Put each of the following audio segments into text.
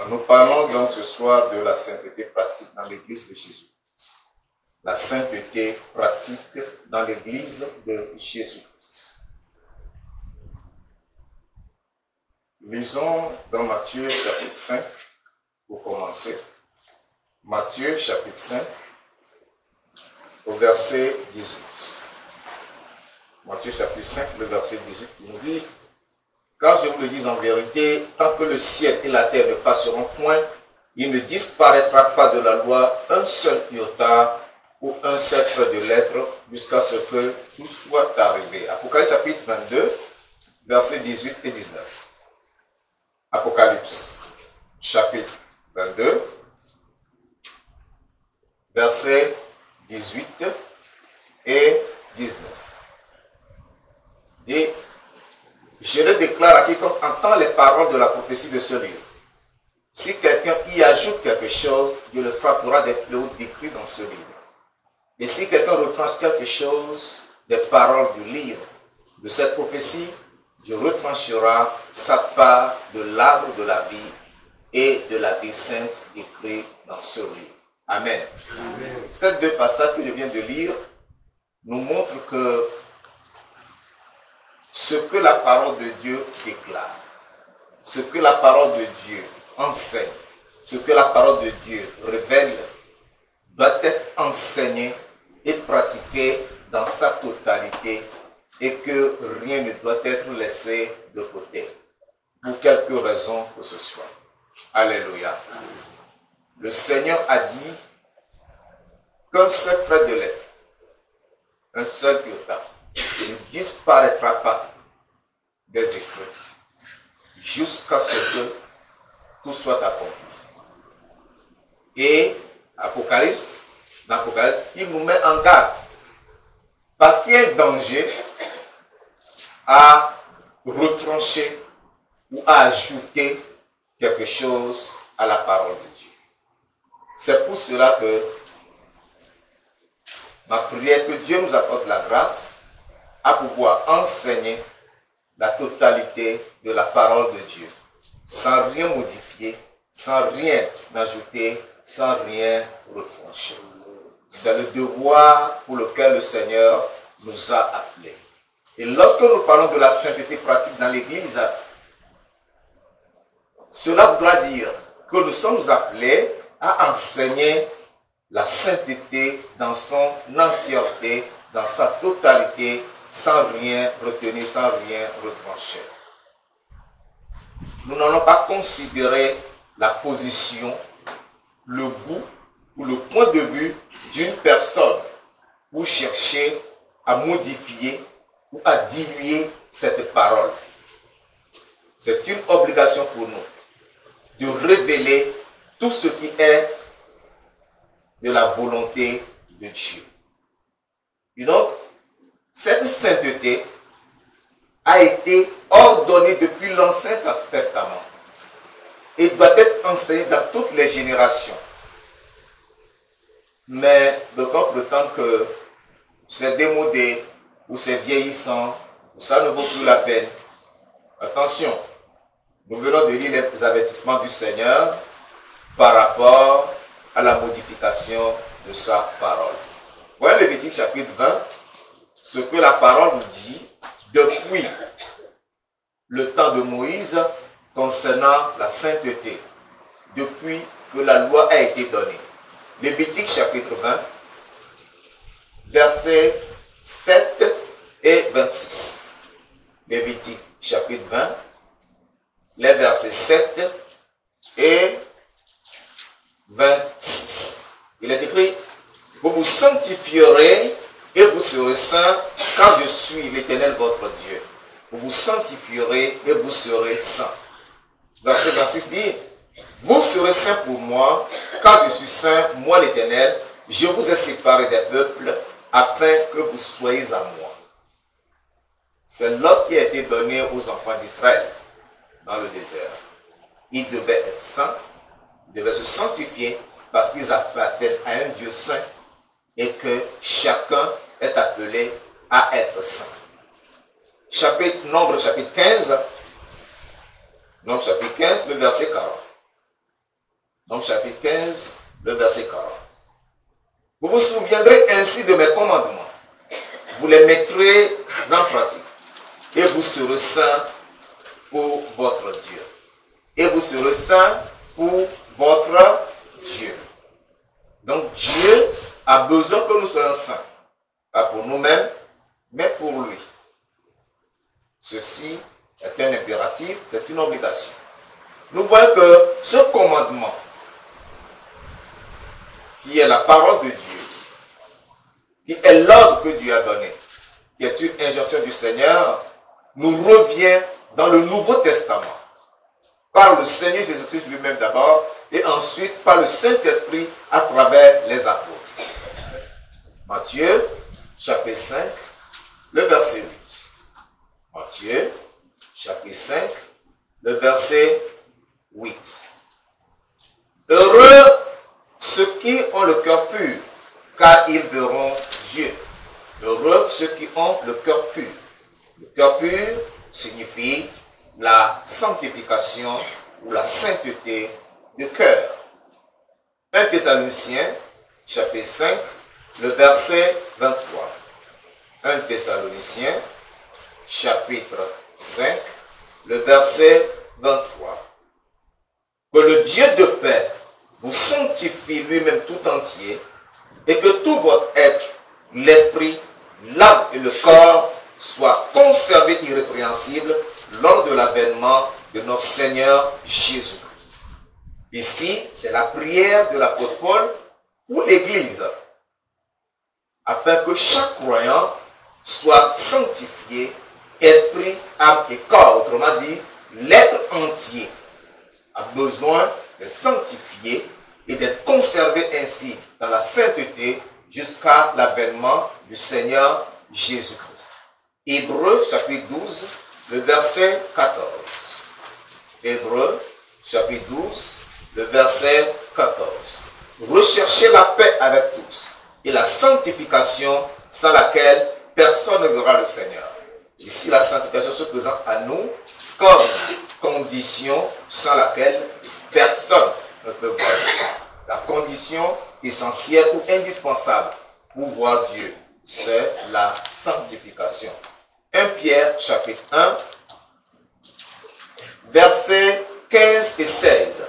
Nous parlons donc ce soir de la sainteté pratique dans l'Église de Jésus-Christ. La sainteté pratique dans l'Église de Jésus-Christ. Lisons dans Matthieu chapitre 5 pour commencer. Matthieu chapitre 5 au verset 18. Matthieu chapitre 5, le verset 18, il nous dit: car je vous le dis en vérité, tant que le ciel et la terre ne passeront point, il ne disparaîtra pas de la loi un seul iota ou un seul trait de lettre jusqu'à ce que tout soit arrivé. Apocalypse chapitre 22, versets 18 et 19. Apocalypse chapitre 22, versets 18 et 19. Et je le déclare à quiconque entend les paroles de la prophétie de ce livre. Si quelqu'un y ajoute quelque chose, Dieu le frappera des fléaux décrits dans ce livre. Et si quelqu'un retranche quelque chose des paroles du livre de cette prophétie, Dieu retranchera sa part de l'arbre de la vie et de la vie sainte écrit dans ce livre. Amen. Amen. Ces deux passages que je viens de lire nous montrent que ce que la parole de Dieu déclare, ce que la parole de Dieu enseigne, ce que la parole de Dieu révèle, doit être enseigné et pratiqué dans sa totalité et que rien ne doit être laissé de côté, pour quelque raison que ce soit. Alléluia. Le Seigneur a dit qu'un seul trait de lettre, un seul iota, ne disparaîtra pas des écrits jusqu'à ce que tout soit accompli. Et dans Apocalypse, il nous met en garde parce qu'il y a un danger à retrancher ou à ajouter quelque chose à la parole de Dieu. C'est pour cela que ma prière, que Dieu nous accorde la grâce à pouvoir enseigner la totalité de la parole de Dieu, sans rien modifier, sans rien ajouter, sans rien retrancher. C'est le devoir pour lequel le Seigneur nous a appelés. Et lorsque nous parlons de la sainteté pratique dans l'Église, cela voudra dire que nous sommes appelés à enseigner la sainteté dans son entièreté, dans sa totalité, sans rien retenir, sans rien retrancher. Nous n'allons pas considérer la position, le goût ou le point de vue d'une personne pour chercher à modifier ou à diluer cette parole. C'est une obligation pour nous de révéler tout ce qui est de la volonté de Dieu. Et donc, cette sainteté a été ordonnée depuis l'Ancien Testament et doit être enseignée dans toutes les générations. Mais d'aucuns prétendent que c'est démodé ou c'est vieillissant ou ça ne vaut plus la peine. Attention, nous venons de lire les avertissements du Seigneur par rapport à la modification de sa parole. Voyez Lévitique chapitre 20, ce que la parole nous dit depuis le temps de Moïse concernant la sainteté, depuis que la loi a été donnée. Lévitique chapitre 20, versets 7 et 26. Lévitique chapitre 20, les versets 7 et 26. Il est écrit: vous vous sanctifierez et vous serez saints, car je suis l'Éternel votre Dieu. Vous vous sanctifierez et vous serez saints. Verset 26 dit: vous serez saints pour moi, car je suis saint, moi l'Éternel. Je vous ai séparés des peuples, afin que vous soyez à moi. C'est l'ordre qui a été donné aux enfants d'Israël dans le désert. Ils devaient être saints, ils devaient se sanctifier, parce qu'ils appartiennent à un Dieu saint et que chacun est appelé à être saint. Nombre chapitre 15, le verset 40. Donc chapitre 15, le verset 40. Vous vous souviendrez ainsi de mes commandements. Vous les mettrez en pratique. Et vous serez saints pour votre Dieu. Et vous serez saints pour votre Dieu. Donc Dieu a besoin que nous soyons saints. Pas pour nous-mêmes, mais pour lui. Ceci est un impératif, c'est une obligation. Nous voyons que ce commandement, qui est la parole de Dieu, qui est l'ordre que Dieu a donné, qui est une injonction du Seigneur, nous revient dans le Nouveau Testament, par le Seigneur Jésus-Christ lui-même d'abord, et ensuite par le Saint-Esprit à travers les apôtres. Matthieu, chapitre 5, le verset 8. Matthieu, chapitre 5, le verset 8. Heureux ceux qui ont le cœur pur, car ils verront Dieu. Heureux ceux qui ont le cœur pur. Le cœur pur signifie la sanctification ou la sainteté du cœur. 1 Thessaloniciens, chapitre 5, le verset 23. 1 Thessaloniciens, chapitre 5, le verset 23. Que le Dieu de paix vous sanctifie lui-même tout entier, et que tout votre être, l'esprit, l'âme et le corps soient conservés irrépréhensibles lors de l'avènement de notre Seigneur Jésus-Christ. Ici, c'est la prière de l'apôtre Paul pour l'Église, afin que chaque croyant soit sanctifié, esprit, âme et corps. Autrement dit, l'être entier a besoin de sanctifier et d'être conservé ainsi dans la sainteté jusqu'à l'avènement du Seigneur Jésus-Christ. Hébreux chapitre 12, le verset 14. Hébreux chapitre 12, le verset 14. Recherchez la paix avec tous et la sanctification sans laquelle personne ne verra le Seigneur. Ici, la sanctification se présente à nous comme condition sans laquelle personne ne peut voir Dieu. La condition essentielle ou indispensable pour voir Dieu, c'est la sanctification. 1 Pierre chapitre 1, versets 15 et 16.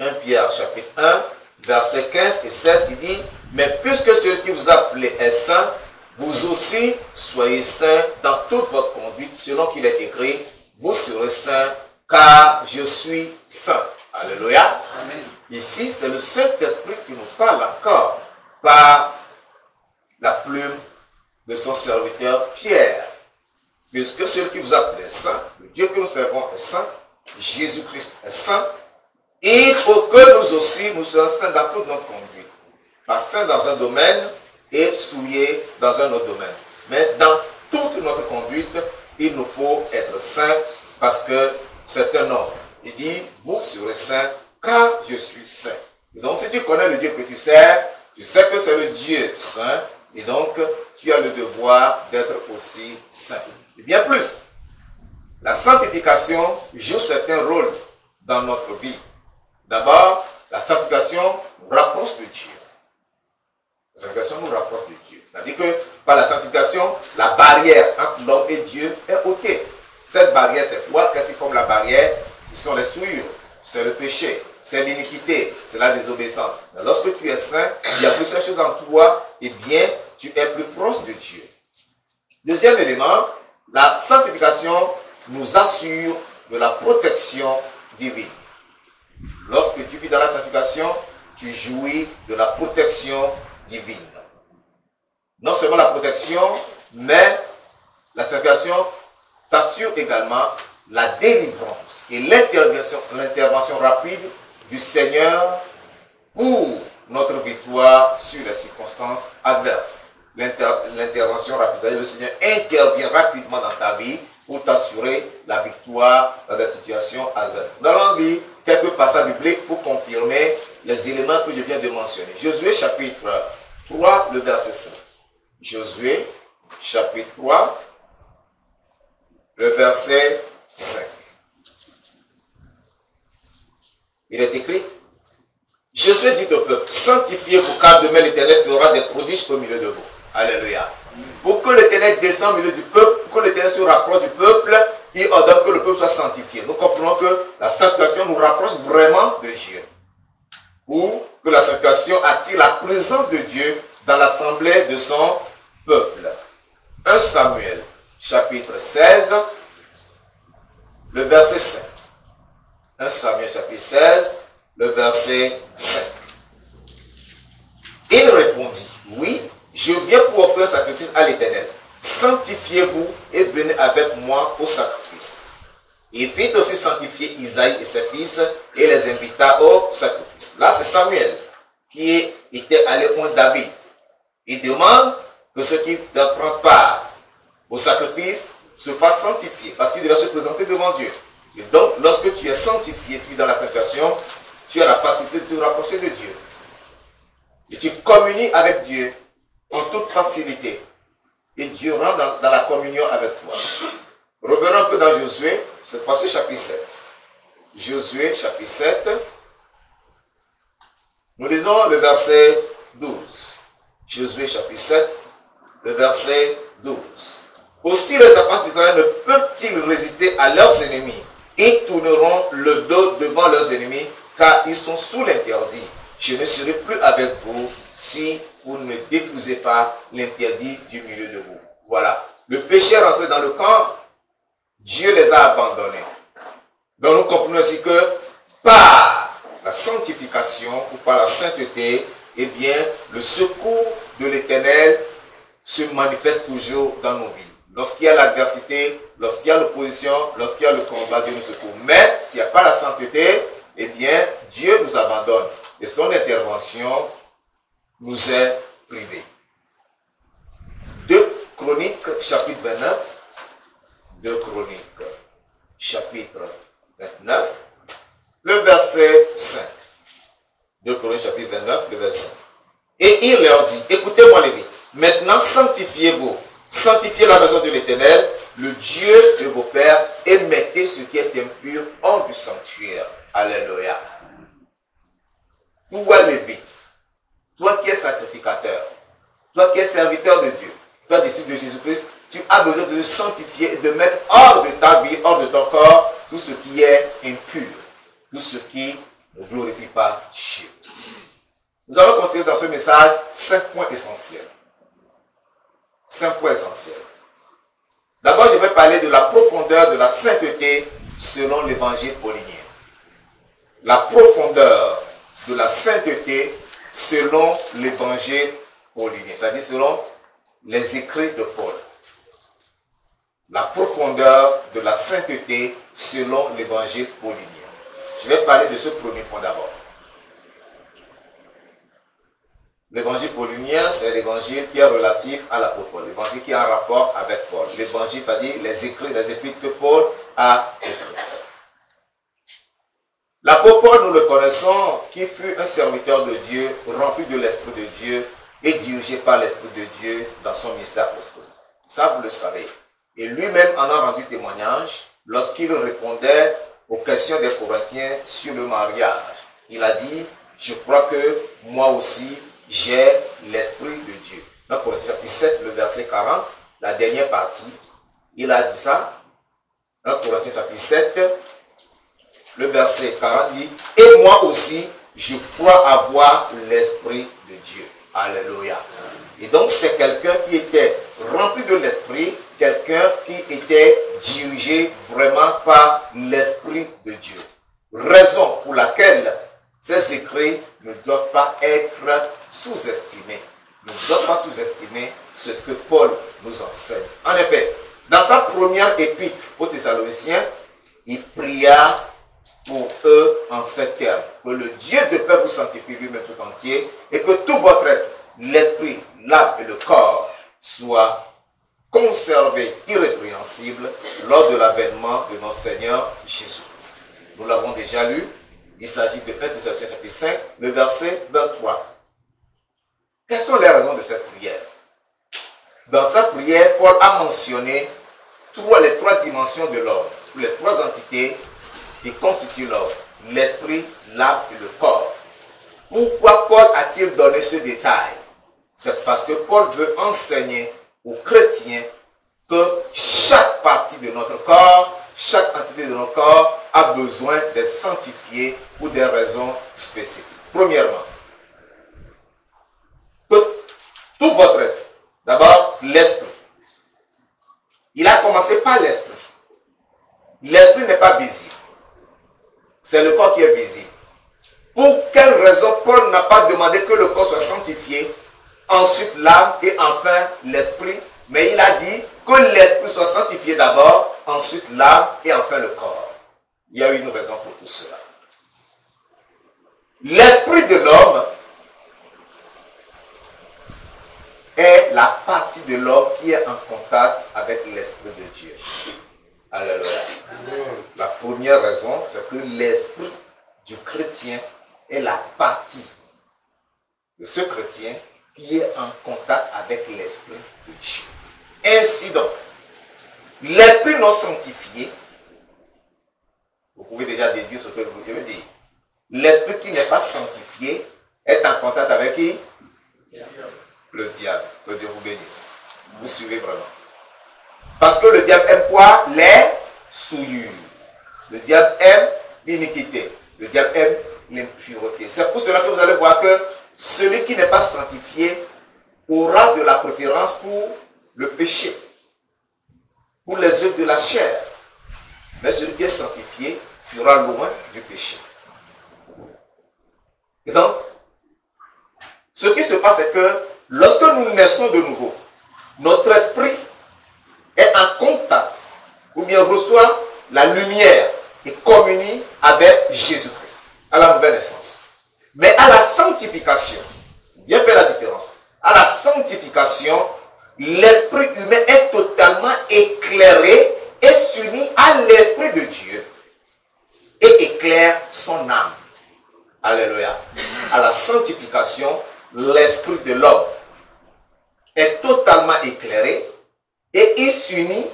1 Pierre chapitre 1, versets 15 et 16, il dit, mais puisque celui qui vous a appelé est saint, vous aussi soyez saints dans toute votre conduite, selon qu'il est écrit, vous serez saints, car je suis saint. Alléluia. Amen. Ici, c'est le Saint-Esprit qui nous parle encore par la plume de son serviteur Pierre. Puisque celui qui vous appelle est saint, le Dieu que nous servons est saint, Jésus-Christ est saint, il faut que nous aussi, nous soyons saints dans toute notre conduite. Pas saints dans un domaine et souillés dans un autre domaine. Mais dans toute notre conduite, il nous faut être saints parce que c'est un ordre. Il dit, vous serez saints car je suis saint. Et donc si tu connais le Dieu que tu sais que c'est le Dieu saint, et donc tu as le devoir d'être aussi saint. Et bien plus, la sanctification joue certains rôles dans notre vie. D'abord, la sanctification nous rapproche de Dieu. La sanctification nous rapproche de Dieu. C'est-à-dire que par la sanctification, la barrière entre l'homme et Dieu est ôtée. Cette barrière, c'est quoi? Qu'est-ce qui forme la barrière? Ce sont les souillures, c'est le péché, c'est l'iniquité, c'est la désobéissance. Mais lorsque tu es saint, il y a plusieurs choses en toi, et bien, tu es plus proche de Dieu. Deuxième élément, la sanctification nous assure de la protection divine. Lorsque tu vis dans la sanctification, tu jouis de la protection divine. Non seulement la protection, mais la sanctification t'assure également la délivrance et l'intervention rapide du Seigneur pour notre victoire sur les circonstances adverses. L'intervention rapide, c'est-à-dire le Seigneur intervient rapidement dans ta vie pour t'assurer la victoire dans des situations adverses. Nous allons lire quelques passages bibliques pour confirmer les éléments que je viens de mentionner. Josué chapitre 3, le verset 5. Josué chapitre 3, le verset 5. Il est écrit, Josué dit au peuple, sanctifiez-vous car demain l'Éternel fera des prodiges au milieu de vous. Alléluia. Pour que l'Éternel descende au milieu du peuple, pour que l'Éternel se rapproche du peuple, il ordonne que le peuple soit sanctifié. Nous comprenons que la sanctification nous rapproche vraiment de Dieu. Ou que la sanctification attire la présence de Dieu dans l'assemblée de son peuple. 1 Samuel, chapitre 16, le verset 5. 1 Samuel, chapitre 16, le verset 5. Il répondit, oui, je viens pour offrir un sacrifice à l'Éternel. Sanctifiez-vous et venez avec moi au sacrifice. Il fit aussi sanctifier Isaïe et ses fils et les invita au sacrifice. Là, c'est Samuel qui était allé contre David. Il demande que ceux qui doivent prendre part au sacrifice se fassent sanctifier parce qu'il doit se présenter devant Dieu. Et donc, lorsque tu es sanctifié, tu es dans la sanctification, tu as la facilité de te rapprocher de Dieu. Et tu communies avec Dieu en toute facilité. Et Dieu rentre dans la communion avec toi. Revenons un peu dans Josué, cette fois-ci chapitre 7. Josué chapitre 7. Nous lisons le verset 12. Josué chapitre 7, le verset 12. Aussi les enfants d'Israël ne peuvent-ils résister à leurs ennemis. Ils tourneront le dos devant leurs ennemis, car ils sont sous l'interdit. Je ne serai plus avec vous si vous ne détruisez pas l'interdit du milieu de vous. Voilà. Le péché est rentré dans le camp, Dieu les a abandonnés. Donc nous comprenons aussi que par la sanctification ou par la sainteté, eh bien, le secours de l'Éternel se manifeste toujours dans nos vies. Lorsqu'il y a l'adversité, lorsqu'il y a l'opposition, lorsqu'il y a le combat, Dieu nous secourt. Mais s'il n'y a pas la sainteté, eh bien, Dieu nous abandonne. Et son intervention nous est privée. 2 Chroniques, chapitre 29. 2 Chroniques, chapitre 29, le verset 5. 2 Chroniques, chapitre 29, le verset 5. Et il leur dit, écoutez-moi les Lévites, maintenant sanctifiez-vous, sanctifiez la maison de l'Éternel, le Dieu de vos pères, et mettez ce qui est impur hors du sanctuaire. Alléluia. Toi Lévite, toi qui es sacrificateur, toi qui es serviteur de Dieu, toi disciple de Jésus-Christ, tu as besoin de te sanctifier et de mettre hors de ta vie, hors de ton corps, tout ce qui est impur, tout ce qui ne glorifie pas Dieu. Nous allons considérer dans ce message 5 points essentiels. 5 points essentiels. D'abord, je vais parler de la profondeur de la sainteté selon l'évangile paulinien. La profondeur de la sainteté selon l'évangile paulinien, c'est-à-dire selon les écrits de Paul. La profondeur de la sainteté selon l'évangile paulinien. Je vais parler de ce premier point d'abord. L'évangile paulinien, c'est l'évangile qui est relatif à l'apôtre Paul. L'évangile qui est en rapport avec Paul. L'évangile, c'est-à-dire les écrits, les épîtres que Paul a écrites. L'apôtre Paul, nous le connaissons, qui fut un serviteur de Dieu, rempli de l'Esprit de Dieu et dirigé par l'Esprit de Dieu dans son ministère apostolique. Ça, vous le savez. Et lui-même en a rendu témoignage lorsqu'il répondait aux questions des Corinthiens sur le mariage. Il a dit, je crois que moi aussi, j'ai l'Esprit de Dieu. Dans Corinthiens chapitre 7, le verset 40, la dernière partie, il a dit ça. Dans Corinthiens chapitre 7, le verset 40 dit, et moi aussi, je crois avoir l'Esprit de Dieu. Alléluia. Et donc, c'est quelqu'un qui était rempli de l'Esprit, quelqu'un qui était dirigé vraiment par l'Esprit de Dieu. Raison pour laquelle ces écrits ne doivent pas être sous-estimés. Ne doivent pas sous-estimer ce que Paul nous enseigne. En effet, dans sa première épître aux Thessaloniciens, il pria pour eux en ces termes, que le Dieu de paix vous sanctifie lui-même tout entier, et que tout votre être, l'esprit, l'âme et le corps, soient conservés irrépréhensibles lors de l'avènement de notre Seigneur Jésus-Christ. Nous l'avons déjà lu, il s'agit de 1 Thessaloniciens chapitre 5, le verset 23. Quelles sont les raisons de cette prière? Dans cette prière, Paul a mentionné les trois dimensions de l'homme, les trois entités qui constituent l'homme, l'esprit, l'âme et le corps, Pourquoi Paul a-t-il donné ce détail? C'est parce que Paul veut enseigner aux chrétiens que chaque partie de notre corps, chaque entité de notre corps a besoin d'être sanctifiée pour des raisons spécifiques. Premièrement, tout votre être. D'abord, l'esprit. Il a commencé par l'esprit. L'esprit n'est pas visible. C'est le corps qui est visible. Pour quelle raison Paul n'a pas demandé que le corps soit sanctifié, ensuite l'âme et enfin l'esprit, mais il a dit que l'esprit soit sanctifié d'abord, ensuite l'âme et enfin le corps. Il y a une raison pour tout cela. L'esprit de l'homme est la partie de l'homme qui est en contact avec l'esprit de Dieu. Alléluia. La première raison, c'est que l'esprit du chrétien est la partie de ce chrétien qui est en contact avec l'esprit de Dieu. Ainsi donc, l'esprit non sanctifié, vous pouvez déjà déduire ce que je veux dire. L'esprit qui n'est pas sanctifié est en contact avec qui? Le diable. Que Dieu vous bénisse. Vous suivez vraiment. Parce que le diable aime quoi? Les souillures. Le diable aime l'iniquité. Le diable aime l'impureté. C'est pour cela que vous allez voir que celui qui n'est pas sanctifié aura de la préférence pour le péché, pour les œuvres de la chair. Mais celui qui est sanctifié fuira loin du péché. Et donc, ce qui se passe, c'est que lorsque nous naissons de nouveau, notre esprit est en contact, ou bien reçoit la lumière et communie avec Jésus-Christ, à la nouvelle naissance. Mais à la sanctification, bien fait la différence, à la sanctification, l'esprit humain est totalement éclairé et s'unit à l'esprit de Dieu et éclaire son âme. Alléluia. À la sanctification, l'esprit de l'homme est totalement éclairé et il s'unit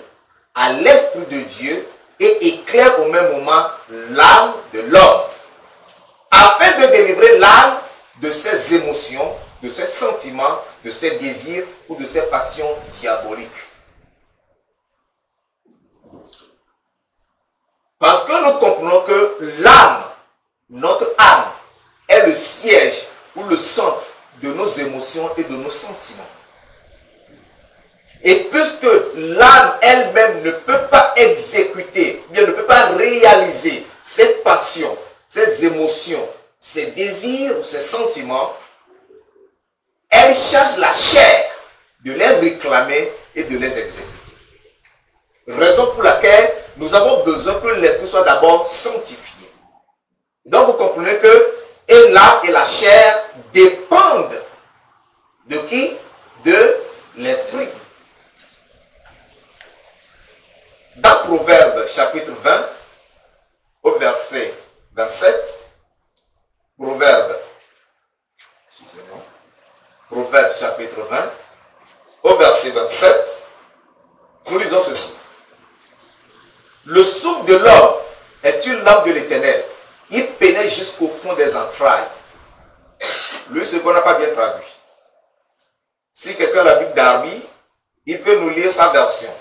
à l'esprit de Dieu et éclaire au même moment l'âme de l'homme, afin de délivrer l'âme de ses émotions, de ses sentiments, de ses désirs ou de ses passions diaboliques. Parce que nous comprenons que l'âme, notre âme, est le siège ou le centre de nos émotions et de nos sentiments. Et puisque l'âme elle-même ne peut pas exécuter, bien ne peut pas réaliser ses passions, ses émotions, ses désirs ou ses sentiments, elle cherche la chair de les réclamer et de les exécuter. Raison pour laquelle nous avons besoin que l'esprit soit d'abord sanctifié. Donc vous comprenez que et l'âme et la chair dépendent de qui? De l'esprit. Dans Proverbe chapitre 20, au verset 27, Proverbe chapitre 20, au verset 27, nous lisons ceci. Le souffle de l'homme est une lampe de l'Éternel. Il pénètre jusqu'au fond des entrailles. Lui, ce qu'on n'a pas bien traduit. Si quelqu'un a la Bible d'Arby, il peut nous lire sa version.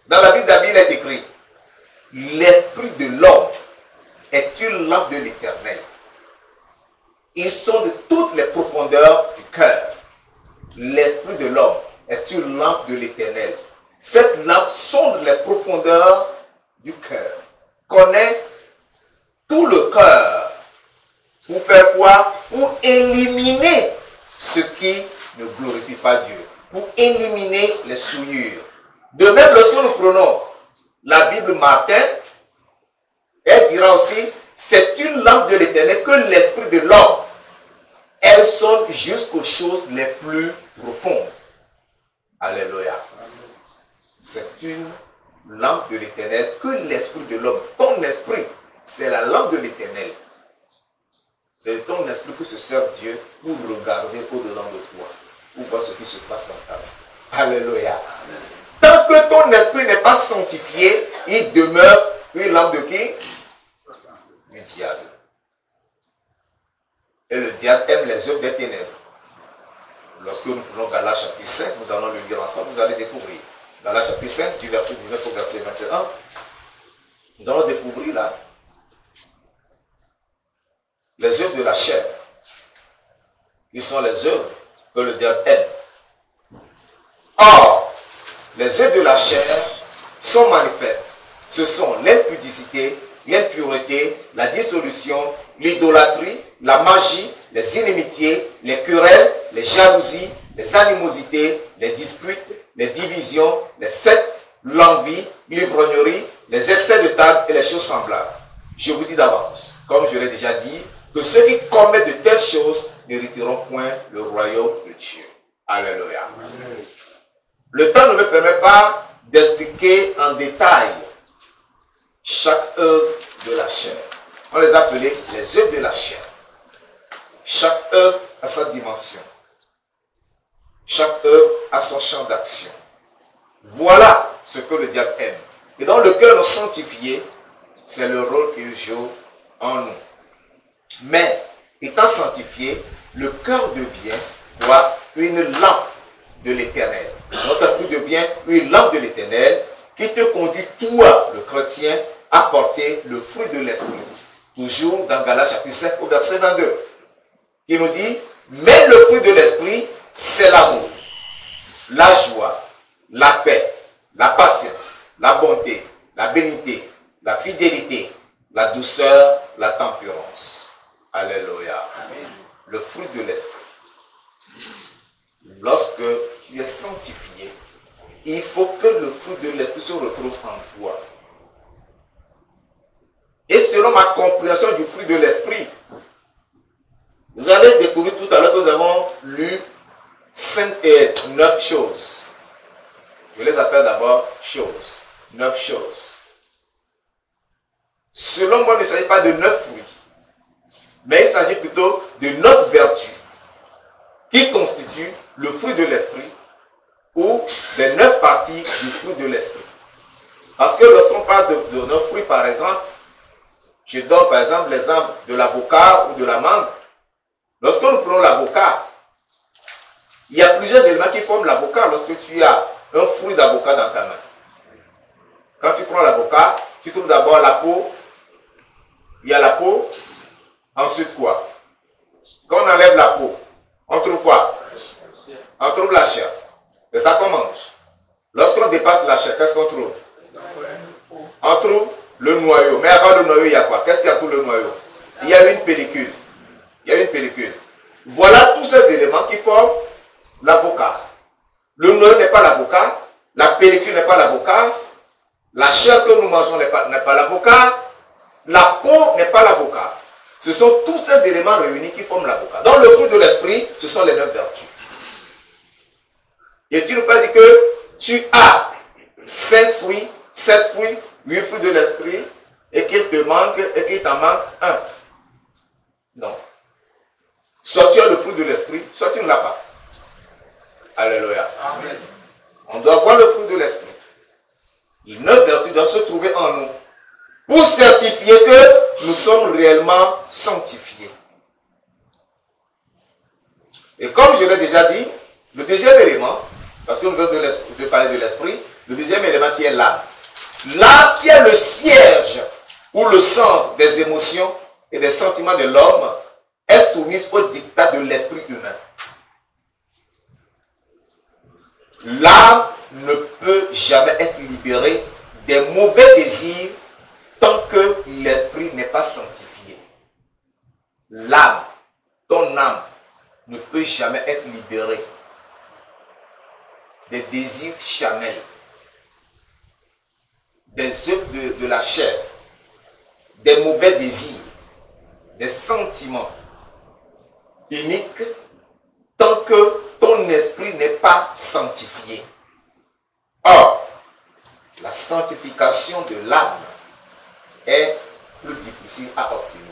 Dans la Bible d'Arby, il est écrit: l'esprit de l'homme est une lampe de l'Éternel. Ils sont de toutes les profondeurs du cœur. L'esprit de l'homme est une lampe de l'Éternel. Cette lampe sonde les profondeurs du cœur. Connaît tout le cœur. Pour faire quoi? Pour éliminer ce qui ne glorifie pas Dieu. Pour éliminer les souillures. De même, lorsque nous prenons la Bible Martin, elle dira aussi: c'est une lampe de l'Éternel que l'esprit de l'homme. Elle sonne jusqu'aux choses les plus profondes. Alléluia. C'est une lampe de l'Éternel que l'esprit de l'homme. Ton esprit, c'est la lampe de l'Éternel. C'est ton esprit que se sert Dieu pour regarder au-dedans de toi, pour voir ce qui se passe dans ta vie. Alléluia. Tant que ton esprit n'est pas sanctifié, il demeure une lampe de qui? Du diable. Et le diable aime les œuvres des ténèbres. Lorsque nous prenons Galates chapitre 5, nous allons le lire ensemble, vous allez découvrir. Galates chapitre 5, du verset 19 au verset 21, nous allons découvrir là les œuvres de la chair, qui sont les œuvres que le diable aime. Or, les œuvres de la chair sont manifestes. Ce sont l'impudicité, l'impureté, la dissolution, l'idolâtrie, la magie, les inimitiés, les querelles, les jalousies, les animosités, les disputes, les divisions, les sectes, l'envie, l'ivrognerie, les excès de table et les choses semblables. Je vous dis d'avance, comme je l'ai déjà dit, que ceux qui commettent de telles choses n'hériteront point le royaume de Dieu. Alléluia. Amen. Le temps ne me permet pas d'expliquer en détail chaque œuvre de la chair. On les appelait les œuvres de la chair. Chaque œuvre a sa dimension. Chaque œuvre a son champ d'action. Voilà ce que le diable aime. Et dans le cœur de sanctifié, c'est le rôle qu'il joue en nous. Mais, étant sanctifié, le cœur devient quoi? Une lampe de l'Éternel. Notre cœur devient une lampe de l'Éternel qui te conduit, toi, le chrétien, à porter le fruit de l'esprit. Toujours dans Galates chapitre 5 au verset 22. Il nous dit, mais le fruit de l'esprit, c'est l'amour, la joie, la paix, la patience, la bonté, la bénité, la fidélité, la douceur, la tempérance. Alléluia. Amen. Le fruit de l'esprit. Lorsque tu es sanctifié, il faut que le fruit de l'esprit se retrouve en toi. Et selon ma compréhension du fruit de l'esprit, vous allez découvrir tout à l'heure que nous avons lu 9 choses. Je les appelle d'abord choses. 9 choses. Selon moi, il ne s'agit pas de 9 fruits, mais il s'agit plutôt de 9 vertus qui constituent le fruit de l'esprit ou des 9 parties du fruit de l'esprit. Parce que lorsqu'on parle de 9 fruits, par exemple, je donne par exemple l'exemple de l'avocat ou de la mangue. Lorsque nous prenons l'avocat, il y a plusieurs éléments qui forment l'avocat lorsque tu as un fruit d'avocat dans ta main. Quand tu prends l'avocat, tu trouves d'abord la peau. Il y a la peau. Ensuite quoi? Quand on enlève la peau, on trouve quoi? On trouve la chair. C'est ça qu'on mange. Lorsqu'on dépasse la chair, qu'est-ce qu'on trouve? On trouve le noyau. Mais avant le noyau, il y a quoi? Qu'est-ce qu'il y a tout le noyau? Il y a une pellicule. Il y a une pellicule. Voilà tous ces éléments qui forment l'avocat. Le noyau n'est pas l'avocat. La pellicule n'est pas l'avocat. La chair que nous mangeons n'est pas l'avocat. La peau n'est pas l'avocat. Ce sont tous ces éléments réunis qui forment l'avocat. Dans le fruit de l'esprit, ce sont les 9 vertus. Et tu ne peux pas dire que tu as 5 fruits, 7 fruits, 8 fruits de l'esprit et qu'il te manque et qu'il t'en manque un. Non. Soit tu as le fruit de l'esprit, soit tu ne l'as pas. Alléluia. Amen. On doit voir le fruit de l'esprit. Les 9 vertus doivent se trouver en nous pour certifier que nous sommes réellement sanctifiés. Et comme je l'ai déjà dit, le deuxième élément, parce que nous venons de parler de l'esprit, le deuxième élément qui est l'âme. L'âme qui est le siège ou le centre des émotions et des sentiments de l'homme est soumise au dictat de l'esprit humain. L'âme ne peut jamais être libérée des mauvais désirs tant que l'esprit n'est pas sanctifié. L'âme, ton âme, ne peut jamais être libérée des désirs charnels, des œuvres de la chair, des mauvais désirs, des sentiments uniques, tant que ton esprit n'est pas sanctifié. Or, la sanctification de l'âme est plus difficile à obtenir.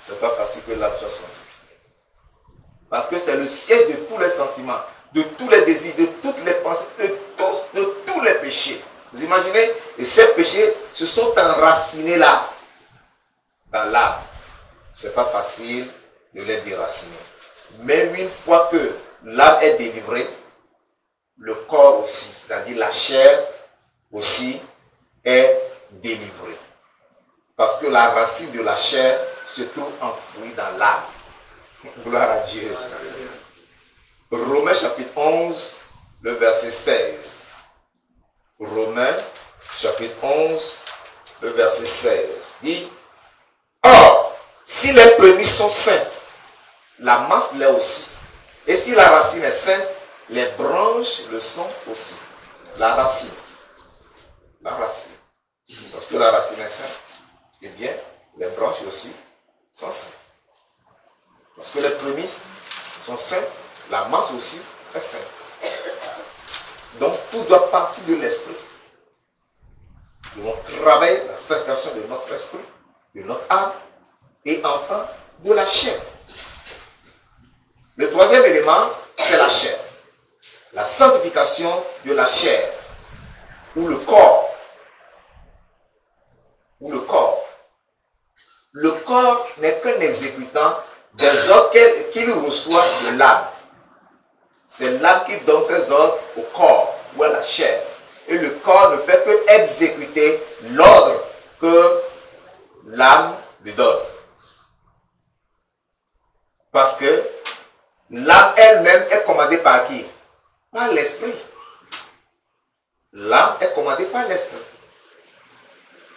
Ce n'est pas facile que l'âme soit sanctifiée. Parce que c'est le siège de tous les sentiments, de tous les désirs, de toutes les pensées, de tous les péchés. Vous imaginez? Et ces péchés se sont enracinés là, dans l'âme. c'est pas facile de les déraciner. Mais une fois que l'âme est délivrée, le corps aussi, c'est-à-dire la chair aussi, est délivrée. Parce que la racine de la chair se trouve enfouie dans l'âme. Gloire à Dieu. Romains chapitre 11, le verset 16. Romains chapitre 11, le verset 16 dit: Or, si les prémices sont saintes, la masse l'est aussi. Et si la racine est sainte, les branches le sont aussi. La racine. La racine. Parce que la racine est sainte. Eh bien, les branches aussi sont saintes. Parce que les prémices sont saintes, la masse aussi est sainte. Donc, tout doit partir de l'esprit. Nous devons travailler la sanctification de notre esprit, de notre âme, et enfin de la chair. Le troisième élément, c'est la chair. La sanctification de la chair, ou le corps. Ou le corps. Le corps n'est qu'un exécutant des ordres qu'il reçoit de l'âme. C'est l'âme qui donne ses ordres au corps ou à la chair. Et le corps ne fait que exécuter l'ordre que l'âme lui donne. Parce que l'âme elle-même est commandée par qui? Par l'esprit. L'âme est commandée par l'esprit.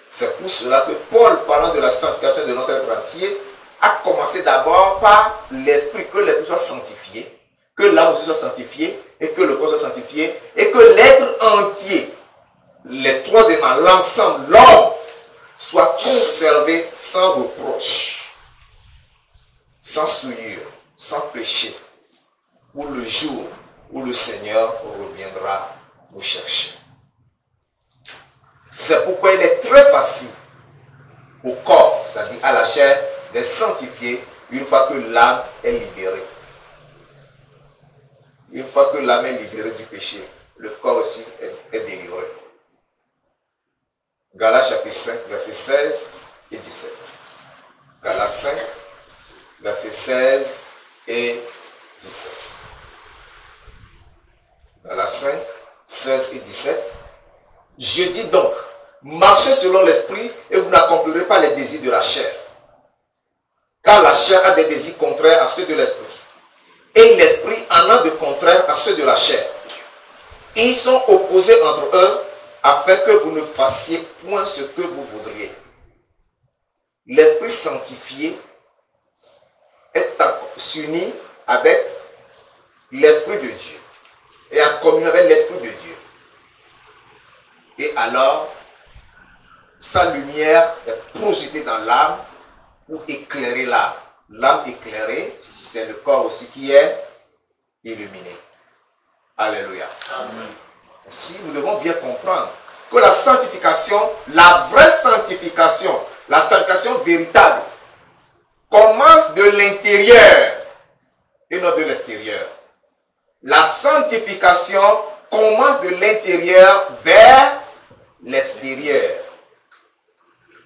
C'est pour cela que Paul, parlant de la sanctification de notre être entier, a commencé d'abord par l'esprit, que l'esprit soit sanctifié, que l'âme aussi soit sanctifiée, et que le corps soit sanctifié, et que l'être entier, les trois éléments, l'ensemble, l'homme, soit conservé sans reproche, sans souillure, sans péché, pour le jour où le Seigneur reviendra nous chercher. C'est pourquoi il est très facile au corps, c'est-à-dire à la chair, d'être sanctifié une fois que l'âme est libérée. Une fois que l'âme est libérée du péché, le corps aussi est délivré. Galates chapitre 5, versets 16 et 17. Galates 5, versets 16 et 17. Galates 5, 16 et 17. Je dis donc, marchez selon l'esprit et vous n'accomplirez pas les désirs de la chair. Car la chair a des désirs contraires à ceux de l'esprit. Et l'esprit en a de contraires à ceux de la chair. Ils sont opposés entre eux afin que vous ne fassiez point ce que vous voudriez. L'esprit sanctifié est s'unit avec l'esprit de Dieu et en communion avec l'esprit de Dieu. Et alors, sa lumière est projetée dans l'âme pour éclairer l'âme. L'âme éclairée, c'est le corps aussi qui est illuminé. Alléluia. Amen. Ainsi, nous devons bien comprendre que la sanctification, la vraie sanctification, la sanctification véritable, commence de l'intérieur et non de l'extérieur. La sanctification commence de l'intérieur vers l'extérieur.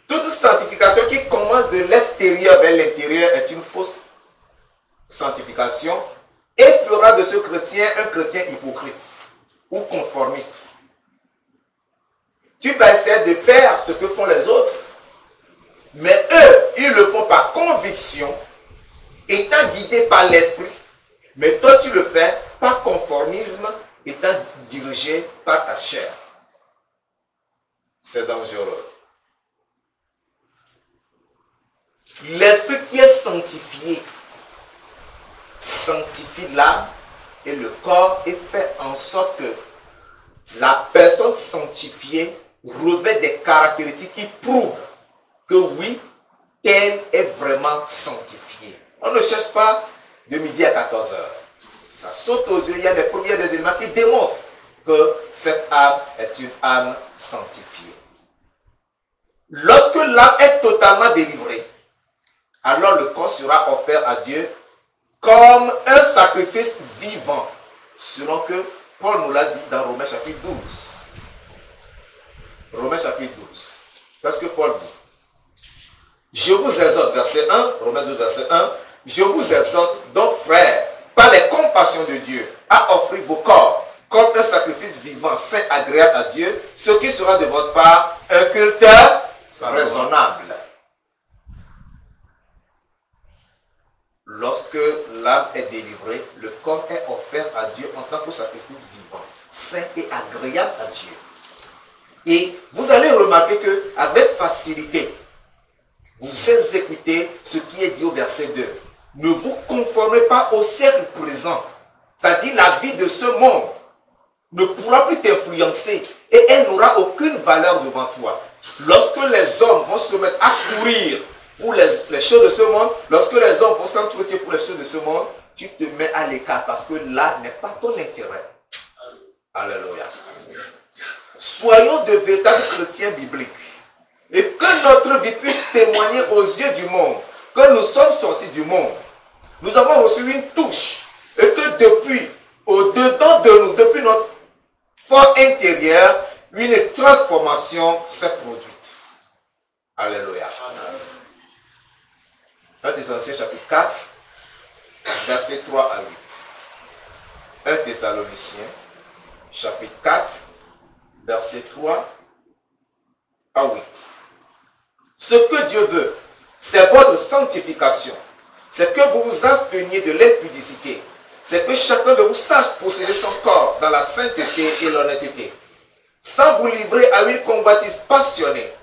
Toute sanctification qui commence de l'extérieur vers l'intérieur est une fausse sanctification et fera de ce chrétien un chrétien hypocrite ou conformiste. Tu vas essayer de faire ce que font les autres, mais eux, ils le font par conviction, étant guidés par l'esprit. Mais toi, tu le fais par conformisme, étant dirigé par ta chair. C'est dangereux. L'esprit qui est sanctifié sanctifie l'âme et le corps et fait en sorte que la personne sanctifiée revêt des caractéristiques qui prouvent que oui, elle est vraiment sanctifiée. On ne cherche pas de midi à 14 heures. Ça saute aux yeux, il y a des éléments qui démontrent que cette âme est une âme sanctifiée. Lorsque l'âme est totalement délivrée, alors le corps sera offert à Dieu comme un sacrifice vivant, selon que Paul nous l'a dit dans Romains chapitre 12. Romains chapitre 12. Qu'est-ce que Paul dit? Je vous exhorte, verset 1, Romains 12, verset 1, je vous exhorte donc, frères, par les compassions de Dieu, à offrir vos corps comme un sacrifice vivant, saint, agréable à Dieu, ce qui sera de votre part un culte raisonnable. Lorsque l'âme est délivrée, le corps est offert à Dieu en tant que sacrifice vivant, saint et agréable à Dieu. Et vous allez remarquer qu'avec facilité, vous exécutez ce qui est dit au verset 2. Ne vous conformez pas au siècle présent. C'est-à-dire la vie de ce monde ne pourra plus t'influencer et elle n'aura aucune valeur devant toi. Lorsque les hommes vont se mettre à courir pour les choses de ce monde, lorsque les hommes vont s'entretenir pour les choses de ce monde, tu te mets à l'écart parce que là n'est pas ton intérêt. Alléluia. Soyons de véritables chrétiens bibliques et que notre vie puisse témoigner aux yeux du monde que nous sommes sortis du monde. Nous avons reçu une touche et que depuis, au-dedans de nous, depuis notre fort intérieur, une transformation s'est produite. Alléluia. 1 Thessaloniciens chapitre 4, versets 3 à 8. 1 Thessaloniciens chapitre 4, verset 3 à 8. Ce que Dieu veut, c'est votre sanctification. C'est que vous vous absteniez de l'impudicité. C'est que chacun de vous sache posséder son corps dans la sainteté et l'honnêteté, sans vous livrer à une convoitise passionnée,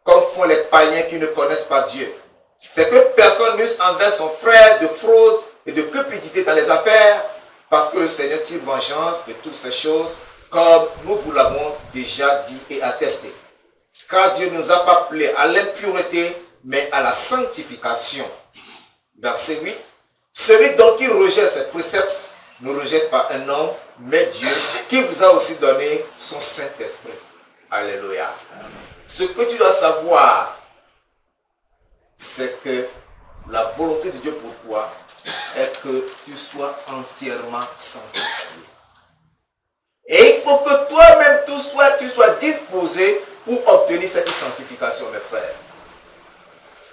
comme font les païens qui ne connaissent pas Dieu. C'est que personne n'use envers son frère de fraude et de cupidité dans les affaires, parce que le Seigneur tire vengeance de toutes ces choses, comme nous vous l'avons déjà dit et attesté. Car Dieu ne nous a pas appelés à l'impureté, mais à la sanctification. Verset 8. Celui donc qui rejette ses préceptes ne rejette pas un homme, mais Dieu, qui vous a aussi donné son Saint-Esprit. Alléluia. Ce que tu dois savoir, c'est que la volonté de Dieu pour toi est que tu sois entièrement sanctifié. Et il faut que toi-même tu sois disposé pour obtenir cette sanctification, mes frères.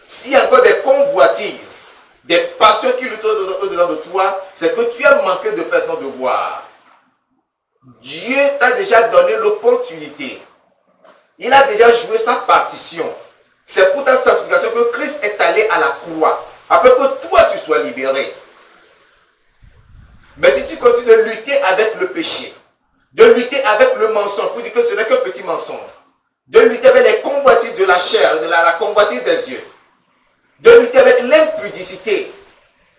S'il y a encore des convoitises, des passions qui luttent au-dedans de toi, c'est que tu as manqué de faire ton devoir. Dieu t'a déjà donné l'opportunité. Il a déjà joué sa partition. C'est pour ta sanctification que Christ est allé à la croix, afin que toi tu sois libéré. Mais si tu continues de lutter avec le péché, de lutter avec le mensonge, pour dire que ce n'est qu'un petit mensonge, de lutter avec les convoitises de la chair, de la convoitise des yeux, de lutter avec l'impudicité,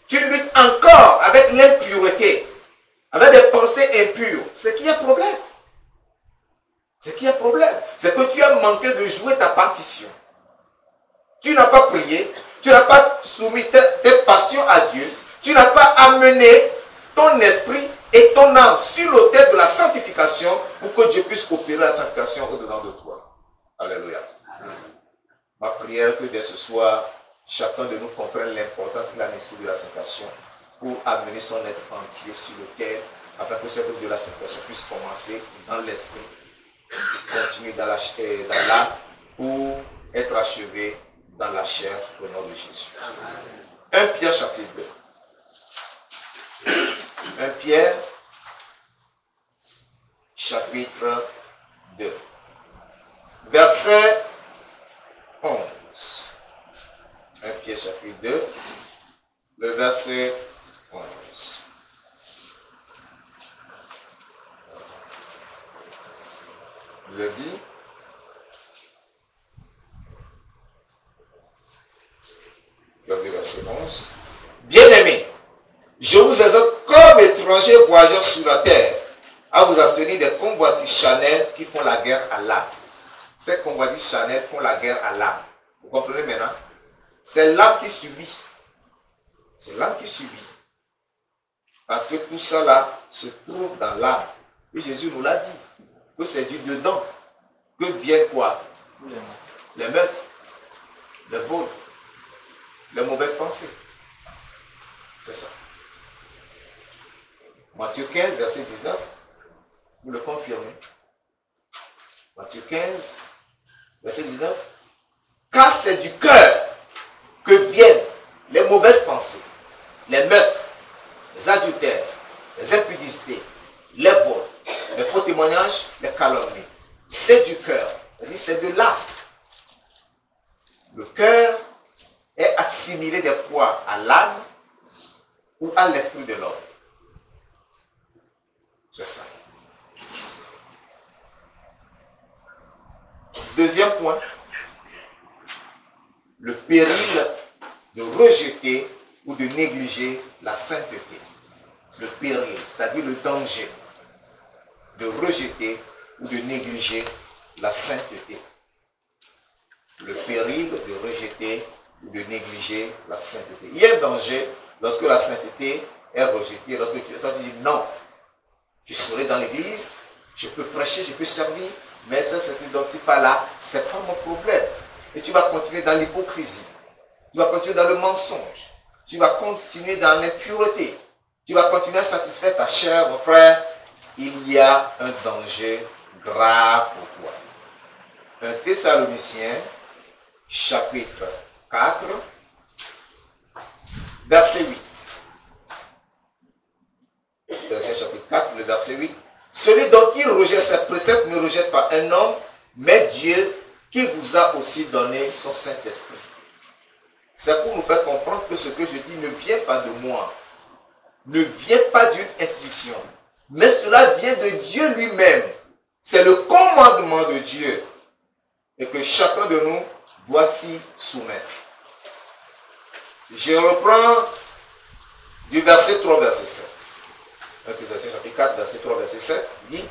tu luttes encore avec l'impureté, avec des pensées impures, c'est qu'il y a problème. C'est qu'il y a problème. C'est que tu as manqué de jouer ta partition. Tu n'as pas prié, tu n'as pas soumis tes passions à Dieu, tu n'as pas amené ton esprit et ton âme sur l'autel de la sanctification pour que Dieu puisse opérer la sanctification au-dedans de toi. Alléluia. Ma prière est que dès ce soir, chacun de nous comprenne l'importance et la nécessité de la sanctification pour amener son être entier sur l'autel afin que cette œuvre de la sanctification puisse commencer dans l'esprit, continuer dans l'âme pour être achevé dans la chair au nom de Jésus. 1 Pierre chapitre 2. 1 Pierre chapitre 2. Verset 11. 1 Pierre chapitre 2. Le verset 11. Il a dit. Regardez verset 11. Bien-aimés, je vous exhorte comme étrangers voyageurs sur la terre à vous abstenir des convoitises charnelles qui font la guerre à l'âme. Ces convoitises charnelles font la guerre à l'âme. Vous comprenez maintenant? C'est l'âme qui subit. C'est l'âme qui subit. Parce que tout ça là se trouve dans l'âme. Et Jésus nous l'a dit. Que c'est du dedans que viennent quoi? Les meurtres, les vols, les mauvaises pensées. C'est ça. Matthieu 15, verset 19. Vous le confirmez. Matthieu 15, verset 19. Car c'est du cœur que viennent les mauvaises pensées, les meurtres, les adultères, les impudicités, les vols, les faux témoignages, les calomnies. C'est du cœur. C'est de là. Le cœur est assimilé des fois à l'âme ou à l'esprit de l'homme. C'est ça. Deuxième point, le péril de rejeter ou de négliger la sainteté. Le péril, c'est-à-dire le danger de rejeter ou de négliger la sainteté. Le péril de rejeter ou de négliger la sainteté. Il y a un danger lorsque la sainteté est rejetée, lorsque toi tu dis non, je serai dans l'église, je peux prêcher, je peux servir, mais ça, c'est dont tu parles là, ce n'est pas mon problème. Et tu vas continuer dans l'hypocrisie, tu vas continuer dans le mensonge, tu vas continuer dans l'impureté, tu vas continuer à satisfaire ta chair, mon frère. Il y a un danger grave pour toi. 1 Thessaloniciens, chapitre 4, verset 8. Thessaloniciens, chapitre 4, le verset 8. Celui dont il rejette ses préceptes ne rejette pas un homme, mais Dieu qui vous a aussi donné son Saint-Esprit. C'est pour nous faire comprendre que ce que je dis ne vient pas de moi, ne vient pas d'une institution, mais cela vient de Dieu lui-même. C'est le commandement de Dieu et que chacun de nous doit s'y soumettre. Je reprends du verset 3, verset 7. 1 Thessaloniciens chapitre 4, verset 3, verset 7 dit: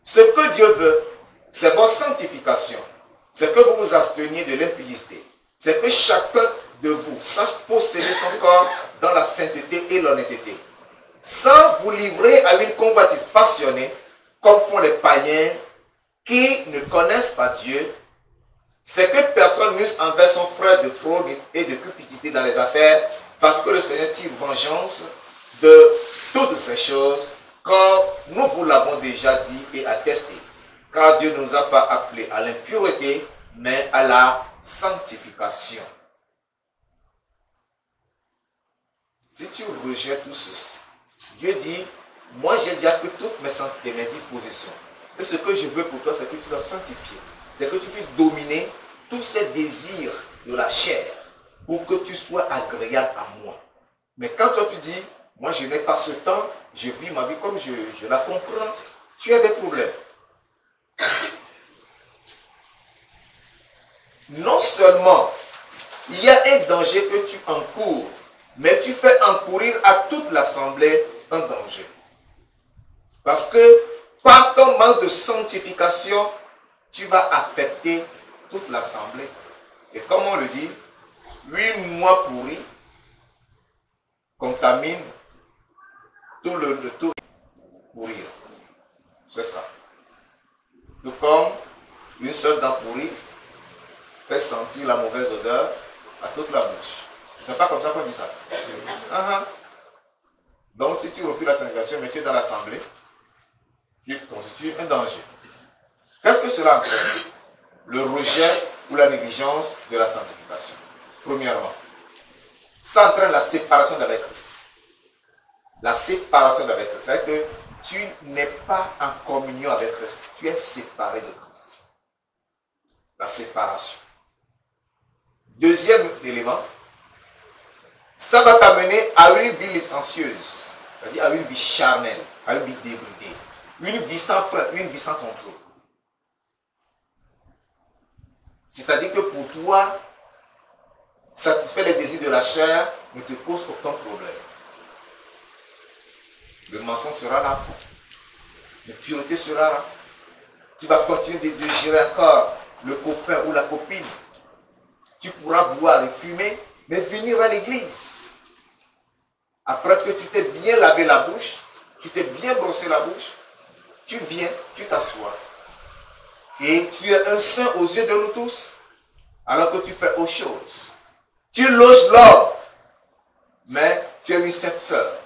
ce que Dieu veut, c'est votre sanctification, c'est que vous vous absteniez de l'impudicité, c'est que chacun de vous sache posséder son corps dans la sainteté et l'honnêteté, sans vous livrer à une convoitise passionnée, comme font les païens qui ne connaissent pas Dieu. C'est que personne n'use envers son frère de fraude et de cupidité dans les affaires, parce que le Seigneur tire vengeance de toutes ces choses, comme nous vous l'avons déjà dit et attesté. Car Dieu ne nous a pas appelés à l'impureté, mais à la sanctification. Si tu rejettes tout ceci, Dieu dit, moi j'ai déjà pris toutes mes saintetés, mes dispositions. Et ce que je veux pour toi, c'est que tu sois sanctifié. C'est que tu puisses dominer tous ces désirs de la chair pour que tu sois agréable à moi. Mais quand toi tu dis, moi je n'ai pas ce temps, je vis ma vie comme je la comprends, tu as des problèmes. Non seulement il y a un danger que tu encours, mais tu fais encourir à toute l'assemblée un danger. Parce que par ton manque de sanctification, tu vas affecter toute l'assemblée. Et comme on le dit, 8 mois pourris contaminent tout le tout pourrir. C'est ça. Tout comme une seule dent pourrie fait sentir la mauvaise odeur à toute la bouche. C'est pas comme ça qu'on dit ça. Donc si tu refuses la sanctification, mais tu es dans l'assemblée, tu constitues un danger. Qu'est-ce que cela entraîne? Le rejet ou la négligence de la sanctification. Premièrement, ça entraîne la séparation d'avec Christ. La séparation d'avec Christ. C'est-à-dire que tu n'es pas en communion avec Christ. Tu es séparé de Christ. La séparation. Deuxième élément, ça va t'amener à une vie licencieuse, c'est-à-dire à une vie charnelle, à une vie débridée, une vie sans frein, une vie sans contrôle. C'est-à-dire que pour toi, satisfaire les désirs de la chair ne te pose aucun problème. Le mensonge sera là, l'impureté sera là. Tu vas continuer de gérer encore le copain ou la copine. Tu pourras boire et fumer, mais venir à l'église. Après que tu t'es bien lavé la bouche, tu t'es bien brossé la bouche, tu viens, tu t'assois. Et tu es un saint aux yeux de nous tous, alors que tu fais autre chose. Tu loges l'homme, mais tu es une sainte sœur.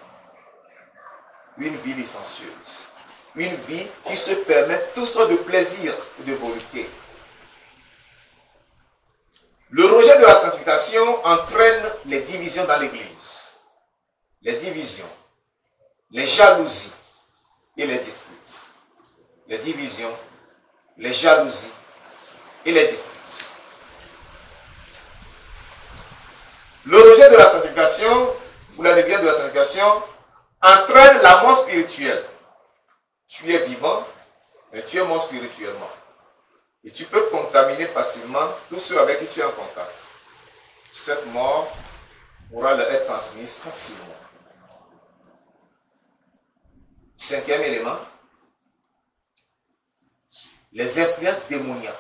Une vie licencieuse. Une vie qui se permet toutes sortes de plaisirs et de volupté. Le rejet de la sanctification entraîne les divisions dans l'Église. Les divisions, les jalousies et les disputes. Les divisions, les jalousies et les disputes. Le rejet de la sanctification, ou la négligence de la sanctification, entraîne la mort spirituelle. Tu es vivant, mais tu es mort spirituellement. Et tu peux contaminer facilement tous ceux avec qui tu es en contact. Cette mort pourra leur être transmise facilement. Cinquième élément, les influences démoniaques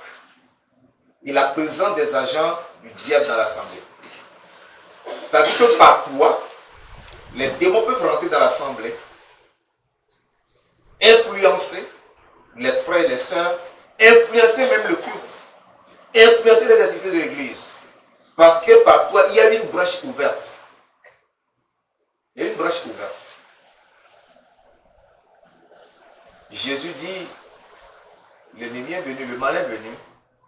et la présence des agents du diable dans l'assemblée. C'est-à-dire que par toi, les démons peuvent rentrer dans l'assemblée, influencer les frères et les sœurs, influencer même le culte, influencer les activités de l'église. Parce que par toi, il y a une brèche ouverte. Il y a une brèche ouverte. Jésus dit, l'ennemi est venu, le mal est venu,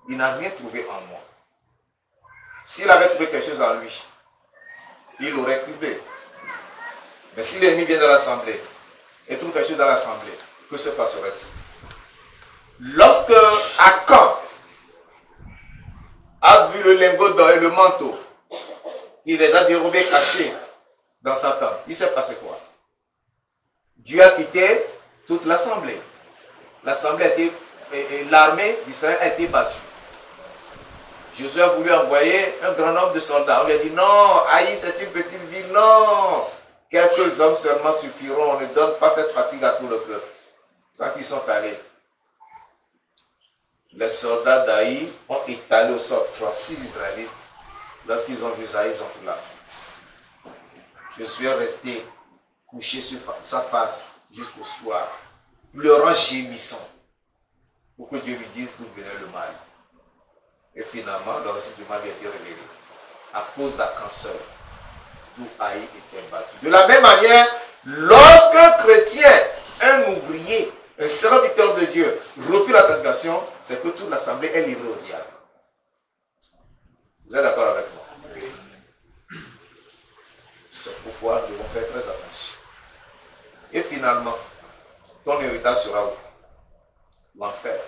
il n'a rien trouvé en moi. S'il avait trouvé quelque chose en lui, il aurait criblé. Mais si l'ennemi vient dans l'assemblée et trouve quelque chose dans l'assemblée, que se passerait-il? Lorsque Akan a vu le lingot d'or et le manteau, il les a dérobés cachés dans sa tente, il s'est passé quoi? Dieu a quitté toute l'assemblée. L'assemblée a été, et l'armée d'Israël a été battue. Jésus a voulu envoyer un grand nombre de soldats. On lui a dit non, Haï c'est une petite ville, non. Quelques hommes seulement suffiront, on ne donne pas cette fatigue à tout le peuple. Quand ils sont allés, les soldats d'Haï ont étalé au sort 6 Israélites. Lorsqu'ils ont vu ça, ils ont pris la fuite. Je suis resté couché sur sa face jusqu'au soir, pleurant, gémissant, pour que Dieu lui dise d'où venait le mal. Et finalement, l'origine du mal a été révélée à cause d'Akan seul, d'où Haï était battu. De la même manière, lorsqu'un chrétien, un ouvrier, un serviteur de Dieu refuse la sanctification, c'est que toute l'assemblée est livrée au diable. Vous êtes d'accord avec moi? C'est pourquoi nous devons faire très attention. Et finalement, ton héritage sera où? L'enfer.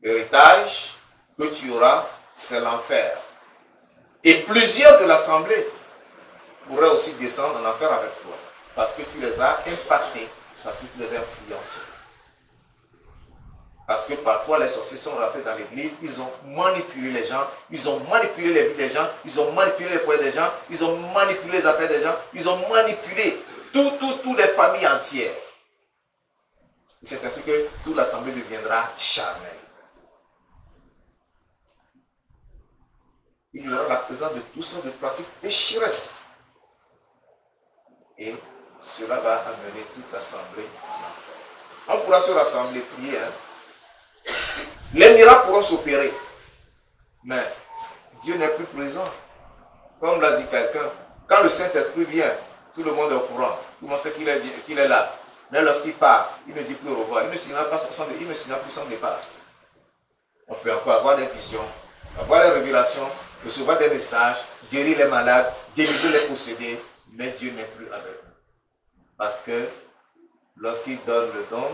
L'héritage que tu auras, c'est l'enfer. Et plusieurs de l'assemblée pourraient aussi descendre en enfer avec toi. Parce que tu les as impactés, parce que tu les as influencés. Parce que par toi, les sorciers sont rentrés dans l'église, ils ont manipulé les gens, ils ont manipulé les vies des gens, ils ont manipulé les foyers des gens, ils ont manipulé les affaires des gens, ils ont manipulé toutes les familles entières. C'est ainsi que toute l'assemblée deviendra charnelle. Il y aura la présence de toutes sortes de pratiques pécheresses. Et cela va amener toute l'assemblée en enfer. On pourra se rassembler, prier. Les miracles pourront s'opérer. Mais Dieu n'est plus présent. Comme l'a dit quelqu'un, quand le Saint-Esprit vient, tout le monde est au courant. Tout le monde sait qu'il est là. Mais lorsqu'il part, il ne dit plus au revoir. Il ne signera plus son départ. On peut encore avoir des visions, avoir des révélations, recevoir des messages, guérir les malades, délivrer les possédés, mais Dieu n'est plus avec nous. Parce que lorsqu'il donne le don,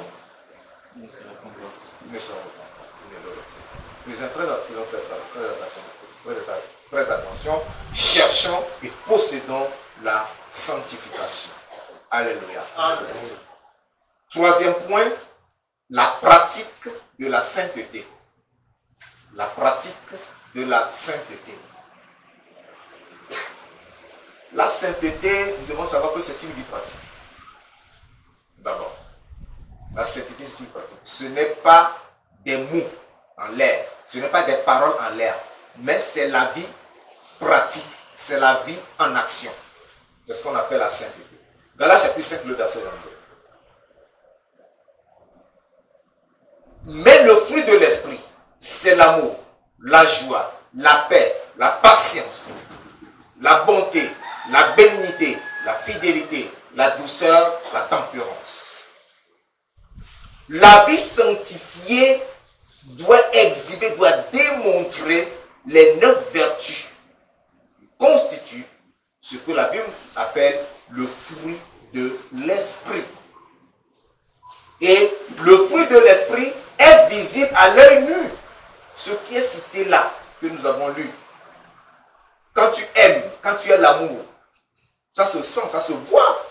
il ne s'en rend pas. Il ne le retire. Faisons très attention, cherchons et possédons la sanctification. Alléluia. Amen. Troisième point, la pratique de la sainteté. La pratique de la sainteté. La sainteté, nous devons savoir que c'est une vie pratique. D'abord, la sainteté, c'est une pratique. Ce n'est pas des mots en l'air, ce n'est pas des paroles en l'air, mais c'est la vie pratique, c'est la vie en action. C'est ce qu'on appelle la sainteté. Galates chapitre 5, le verset 22. Mais le fruit de l'esprit, c'est l'amour, la joie, la paix, la patience, la bonté, la bénignité, la fidélité, la douceur, la tempérance. La vie sanctifiée doit exhiber, doit démontrer les 9 vertus constituent ce que la Bible appelle le fruit de l'esprit. Et le fruit de l'esprit est visible à l'œil nu. Ce qui est cité là, que nous avons lu. Quand tu aimes, quand tu as l'amour, ça se sent, ça se voit.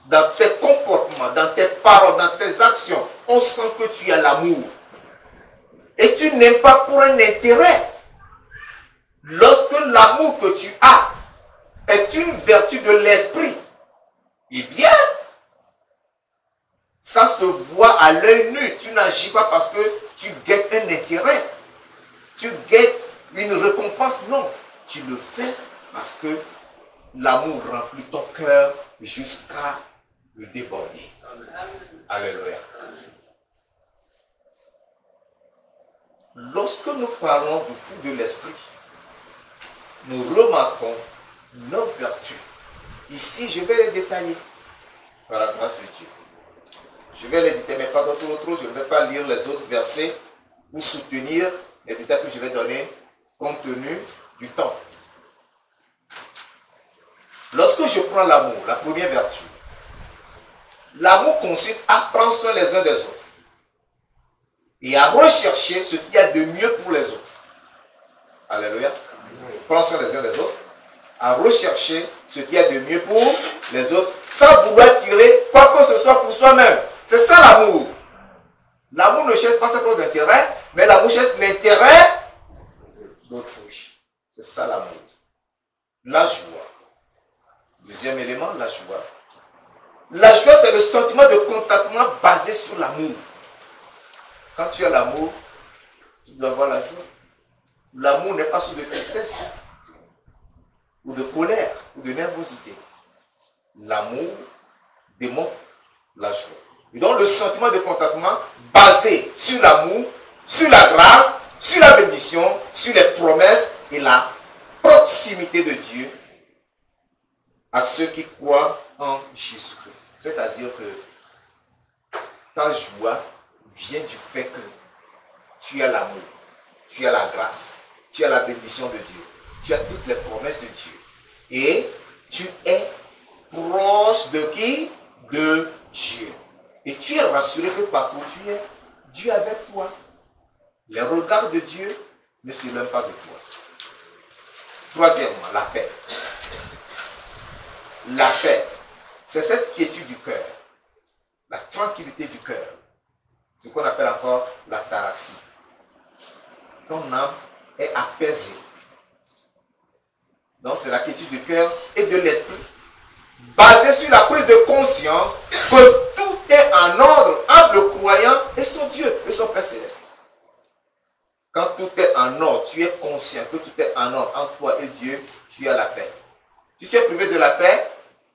Dans tes comportements, dans tes paroles, dans tes actions, on sent que tu as l'amour. Et tu n'aimes pas pour un intérêt. Lorsque l'amour que tu as est une vertu de l'esprit, eh bien, ça se voit à l'œil nu. Tu n'agis pas parce que tu guettes un intérêt. Tu guettes une récompense. Non, tu le fais parce que l'amour remplit ton cœur jusqu'à le déborder. Alléluia. Lorsque nous parlons du fruit de l'esprit, nous remarquons 9 vertus. Ici, je vais les détailler par la grâce de Dieu. Je vais les détailler, mais pas d'autres, je ne vais pas lire les autres versets pour soutenir les détails que je vais donner compte tenu du temps. Lorsque je prends l'amour, la première vertu, l'amour consiste à prendre soin les uns des autres et à rechercher ce qu'il y a de mieux pour les autres. Alléluia. Prendre soin les uns des autres, à rechercher ce qu'il y a de mieux pour les autres, sans vouloir tirer quoi que ce soit pour soi-même. C'est ça l'amour. L'amour ne cherche pas ses propres intérêts, mais l'amour cherche l'intérêt d'autrui. C'est ça l'amour. La joie. Deuxième élément, la joie. La joie, c'est le sentiment de contentement basé sur l'amour. Quand tu as l'amour, tu dois avoir la joie. L'amour n'est pas source de tristesse, ou de colère, ou de nervosité. L'amour démontre la joie. Et donc le sentiment de contentement basé sur l'amour, sur la grâce, sur la bénédiction, sur les promesses et la proximité de Dieu à ceux qui croient en Jésus-Christ. C'est-à-dire que ta joie vient du fait que tu as l'amour, tu as la grâce, tu as la bénédiction de Dieu, tu as toutes les promesses de Dieu. Et tu es proche de qui? De Dieu. Et tu es rassuré que partout où tu es, Dieu est avec toi. Les regards de Dieu ne s'éloignent pas de toi. Troisièmement, la paix. La paix, c'est cette quiétude du cœur, la tranquillité du cœur. C'est ce qu'on appelle encore la taraxie. Ton âme est apaisée. Donc c'est la quiétude du cœur et de l'esprit, basée sur la prise de conscience que tout est en ordre entre le croyant et son Dieu, et son Père Céleste. Quand tout est en ordre, tu es conscient que tout est en ordre entre toi et Dieu, tu as la paix. Si tu es privé de la paix,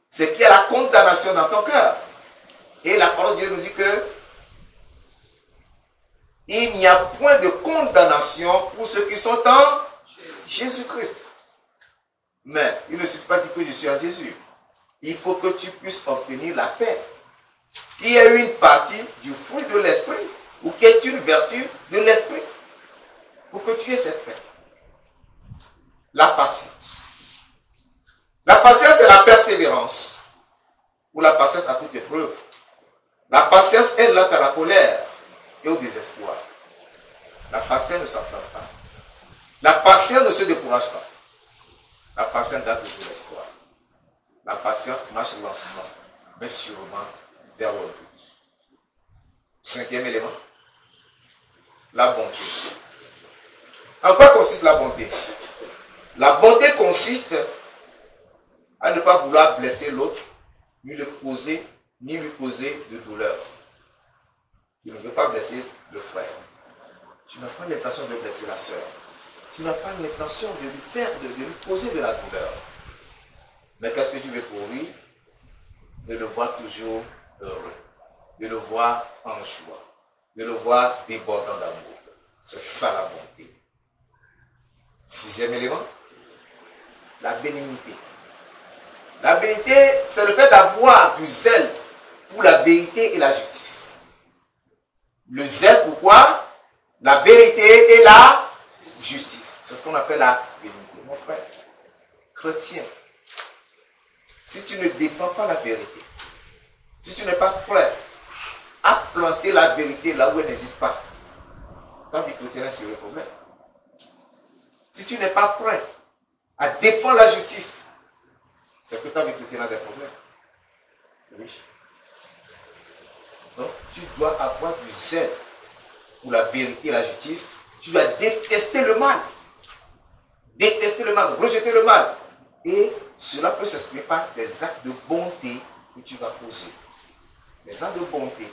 c'est qu'il y a la condamnation dans ton cœur. Et la parole de Dieu nous dit que il n'y a point de condamnation pour ceux qui sont en Jésus-Christ. Mais il ne suffit pas de dire que je suis en Jésus. Il faut que tu puisses obtenir la paix, qui est une partie du fruit de l'esprit, ou qui est une vertu de l'esprit. Il faut que tu aies cette paix. La patience. La patience, c'est la persévérance, ou la patience à toute épreuve. La patience est là à la colère et au désespoir. La patience ne s'enflamme pas. La patience ne se décourage pas. La patience garde toujours l'espoir. La patience marche lentement, mais sûrement vers le but. Cinquième élément, la bonté. En quoi consiste la bonté? La bonté consiste à ne pas vouloir blesser l'autre, ni lui causer de douleur. Tu ne veux pas blesser le frère. Tu n'as pas l'intention de blesser la sœur. Tu n'as pas l'intention de lui faire, de lui causer de la douleur. Mais qu'est-ce que tu veux pour lui? De le voir toujours heureux. De le voir en joie. De le voir débordant d'amour. C'est ça la bonté. Sixième élément, la bénignité. La bénignité, c'est le fait d'avoir du zèle pour la vérité et la justice. Le zèle pourquoi? La vérité et la justice. C'est ce qu'on appelle la bénignité. Mon frère, chrétien, si tu ne défends pas la vérité, si tu n'es pas prêt à planter la vérité là où elle n'existe pas, ta vie chrétienne est un sérieux problème. Si tu n'es pas prêt à défendre la justice, c'est que ta vie chrétienne a des problèmes. Oui. Donc, tu dois avoir du zèle pour la vérité et la justice. Tu dois détester le mal. Détester le mal, rejeter le mal. Et cela peut s'exprimer par des actes de bonté que tu vas poser. Des actes de bonté.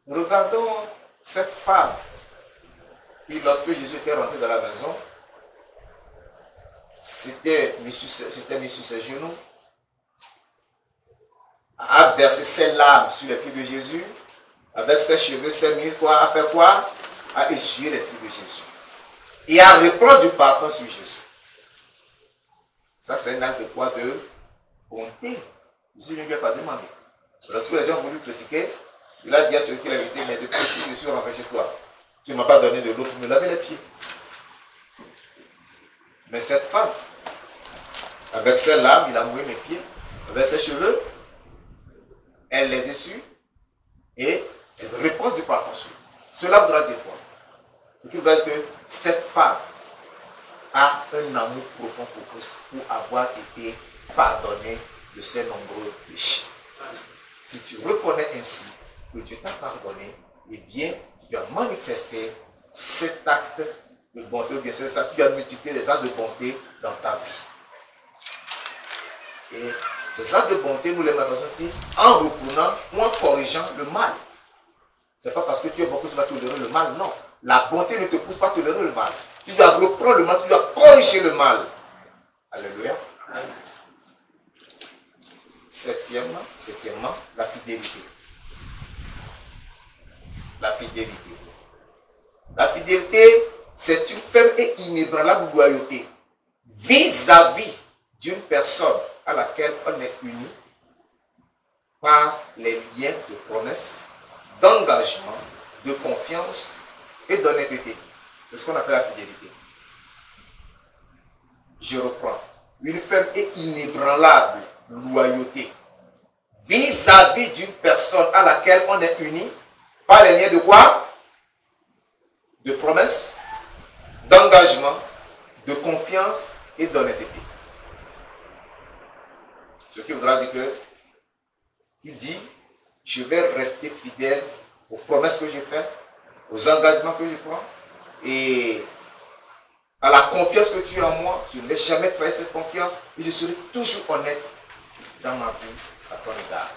Regardons cette femme. Puis lorsque Jésus était rentré dans la maison, c'était mis sur ses genoux, a versé ses larmes sur les pieds de Jésus, avec ses cheveux, s'est mise quoi, à faire quoi? À essuyer les pieds de Jésus. Et à répandre du parfum sur Jésus. Ça, c'est un acte de quoi? De bonté. Jésus ne lui a pas demandé. Lorsque les gens ont voulu critiquer, il a dit à celui qui l'a invité, mais depuis que je suis rentré chez toi, tu ne m'as pas donné de l'eau pour me laver les pieds. Mais cette femme, avec ses larmes, il a mouillé mes pieds, avec ses cheveux, elle les essuie et elle répand du parfum sur lui. Cela voudra dire quoi? Il voudra dire que cette femme a un amour profond pour Christ, pour avoir été pardonnée de ses nombreux péchés. Si tu reconnais ainsi que Dieu t'a pardonné, eh bien, tu as manifesté cet acte de bonté, ou bien c'est ça, tu as multiplié les actes de bonté dans ta vie. Et ces actes de bonté, nous les manifestons en reprenant ou en corrigeant le mal. Ce n'est pas parce que tu es bon que tu vas tolérer le mal, non. La bonté ne te pousse pas à tolérer le mal. Tu dois reprendre le mal, tu dois corriger le mal. Alléluia. Septièmement, la fidélité. La fidélité. La fidélité, c'est une ferme et inébranlable loyauté vis-à-vis d'une personne à laquelle on est uni par les liens de promesse, d'engagement, de confiance et d'honnêteté. C'est ce qu'on appelle la fidélité. Je reprends. Une ferme et inébranlable loyauté vis-à-vis d'une personne à laquelle on est uni par les liens de quoi? De promesse, d'engagement, de confiance et d'honnêteté. Ce qui voudra dire que il dit, je vais rester fidèle aux promesses que j'ai faites, aux engagements que je prends et à la confiance que tu as en moi. Je ne vais jamais trahir cette confiance et je serai toujours honnête dans ma vie à ton égard.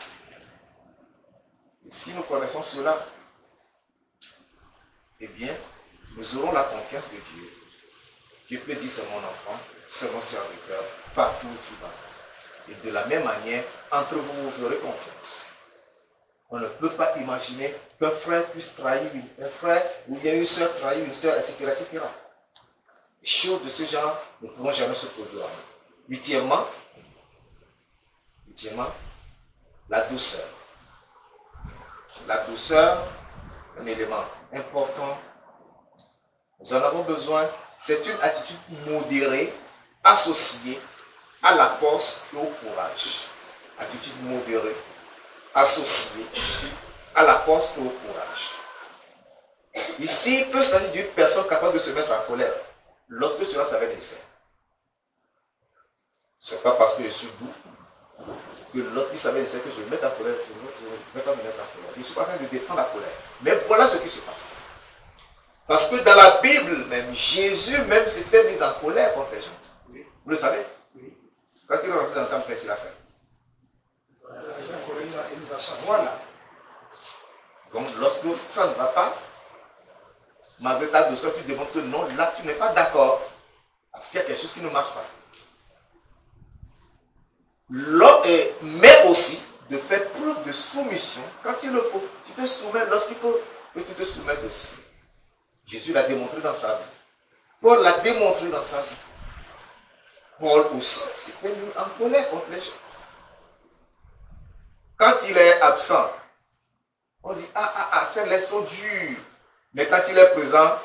Et si nous connaissons cela, eh bien, nous aurons la confiance de Dieu. Dieu peut dire c'est mon enfant, c'est mon serviteur, partout où tu vas. Et de la même manière, entre vous, vous ferez confiance. On ne peut pas imaginer qu'un frère puisse trahir un frère, ou bien une soeur trahir une soeur, etc., etc. Les choses de ce genre ne pourront jamais se produire. Huitièmement, la douceur. La douceur, un élément important. Nous en avons besoin. C'est une attitude modérée, associée à la force et au courage. Attitude modérée, associée à la force et au courage. Ici, il peut s'agir d'une personne capable de se mettre en colère lorsque cela s'avère nécessaire. Ce n'est pas parce que je suis doux que lorsqu'il s'avère nécessaire que je me mette en colère, je ne vais pas me mettre en colère. Je ne suis pas en train de défendre la colère. Mais voilà ce qui se passe. Parce que dans la Bible, même Jésus même s'était mis en colère contre les gens. Oui. Vous le savez? Oui. Quand il est rentré dans le temple, qu'est-ce qu'il a fait? Voilà. Donc lorsque ça ne va pas, malgré ta douceur, tu demandes que non, là tu n'es pas d'accord. Parce qu'il y a quelque chose qui ne marche pas. Mais aussi de faire preuve de soumission quand il le faut. Tu te soumets lorsqu'il faut que tu te soumettes aussi. Jésus l'a démontré dans sa vie. Paul l'a démontré dans sa vie. Paul aussi s'était mis en colère contre les gens. Quand il est absent, on dit ces laits sont durs. Mais quand il est présent,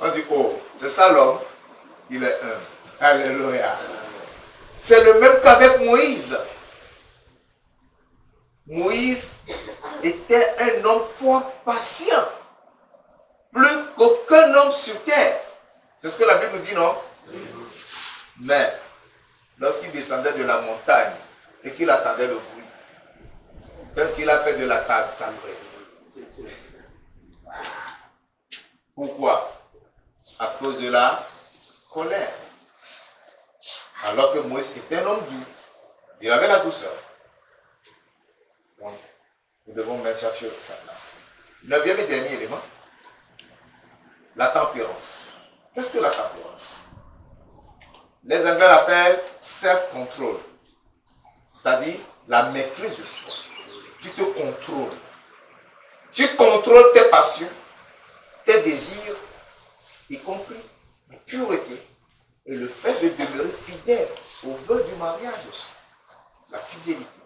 on dit oh, c'est ça l'homme. il est humble. Alléluia. C'est le même qu'avec Moïse. Moïse était un homme fort patient. Plus qu'aucun homme sur terre. C'est ce que la Bible nous dit, non? Mais, lorsqu'il descendait de la montagne et qu'il attendait le bruit, qu'est-ce qu'il a fait de la table sacrée? Pourquoi? À cause de la colère. Alors que Moïse était un homme dur. Il avait la douceur. Donc, nous devons mettre chaque chose à sa place. 9e et dernier élément. La tempérance. Qu'est-ce que la tempérance? Les Anglais l'appellent self-control. C'est-à-dire la maîtrise de soi. Tu te contrôles. Tu contrôles tes passions, tes désirs, y compris la pureté et le fait de demeurer fidèle au vœu du mariage aussi. La fidélité.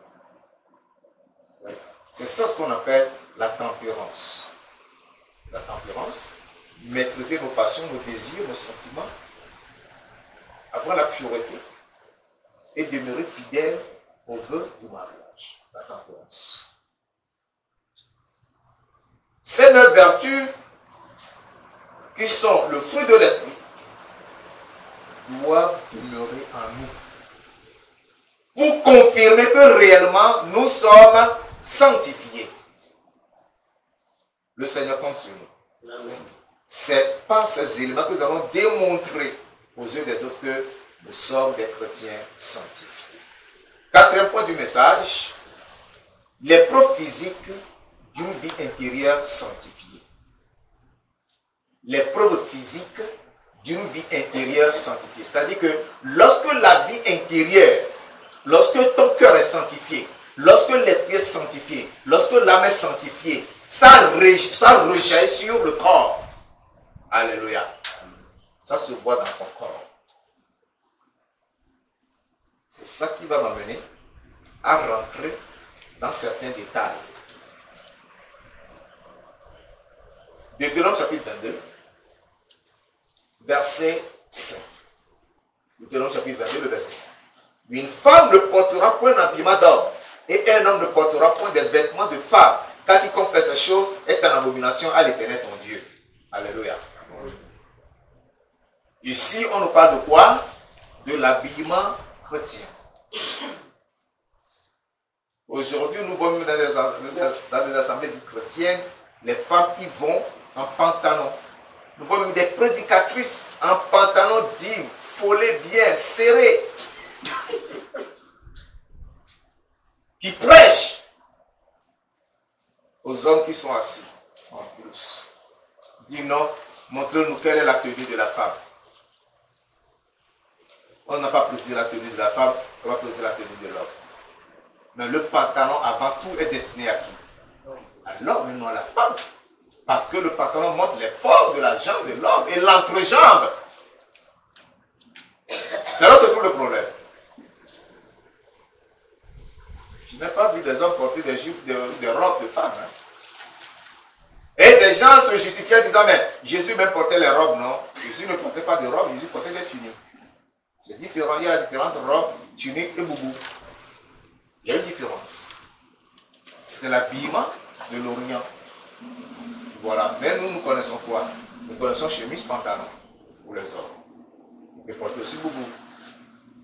Oui. C'est ça ce qu'on appelle la tempérance. La tempérance, maîtriser nos passions, nos désirs, nos sentiments, avoir la pureté et demeurer fidèle au vœu du mariage. La tempérance. Ces 9 vertus qui sont le fruit de l'esprit doivent demeurer en nous pour confirmer que réellement nous sommes sanctifiés. Le Seigneur compte sur nous. C'est par ces éléments que nous allons démontrer aux yeux des autres que nous sommes des chrétiens sanctifiés. 4e point du message, les preuves physiques d'une vie intérieure sanctifiée. Les preuves physiques d'une vie intérieure sanctifiée. C'est-à-dire que lorsque la vie intérieure, lorsque ton cœur est sanctifié, lorsque l'esprit est sanctifié, lorsque l'âme est sanctifiée, ça rejaillit sur le corps. Alléluia. Ça se voit dans ton corps. C'est ça qui va m'amener à rentrer dans certains détails. Deutéronome chapitre 22, verset 5. Deutéronome chapitre 22, le verset 5. Une femme ne portera point d'habillement d'homme, et un homme ne portera point des vêtements de femme, car quiconque fait ces choses est en abomination à l'Éternel ton Dieu. Alléluia. Ici, on nous parle de quoi? De l'habillement chrétien. Aujourd'hui, nous voyons dans des assemblées dites chrétiennes, les femmes y vont en pantalon. Nous voyons des prédicatrices en pantalon dit, follet bien, serré, qui prêchent aux hommes qui sont assis en plus. Dis non, montrez-nous quelle est la tenue de la femme. On n'a pas plaisir la tenue de la femme, on va plaisir la tenue de l'homme. Mais le pantalon avant tout est destiné à qui? À l'homme et non à la femme. Parce que le pantalon montre l'effort de la jambe de l'homme et l'entrejambe. C'est là que se trouve le problème. Je n'ai pas vu des hommes porter des jupes, des robes de femmes. Hein. Et des gens se justifiaient en disant, mais Jésus même portait les robes, non? Jésus ne portait pas de robes, Jésus portait des tuniques. C'est différent, il y a différentes robes, tuniques et boubou. Il y a une différence. C'était l'habillement de l'Orient. Voilà. Mais nous connaissons quoi? Nous connaissons chemise, pantalon pour les hommes. Ils portent aussi boubou.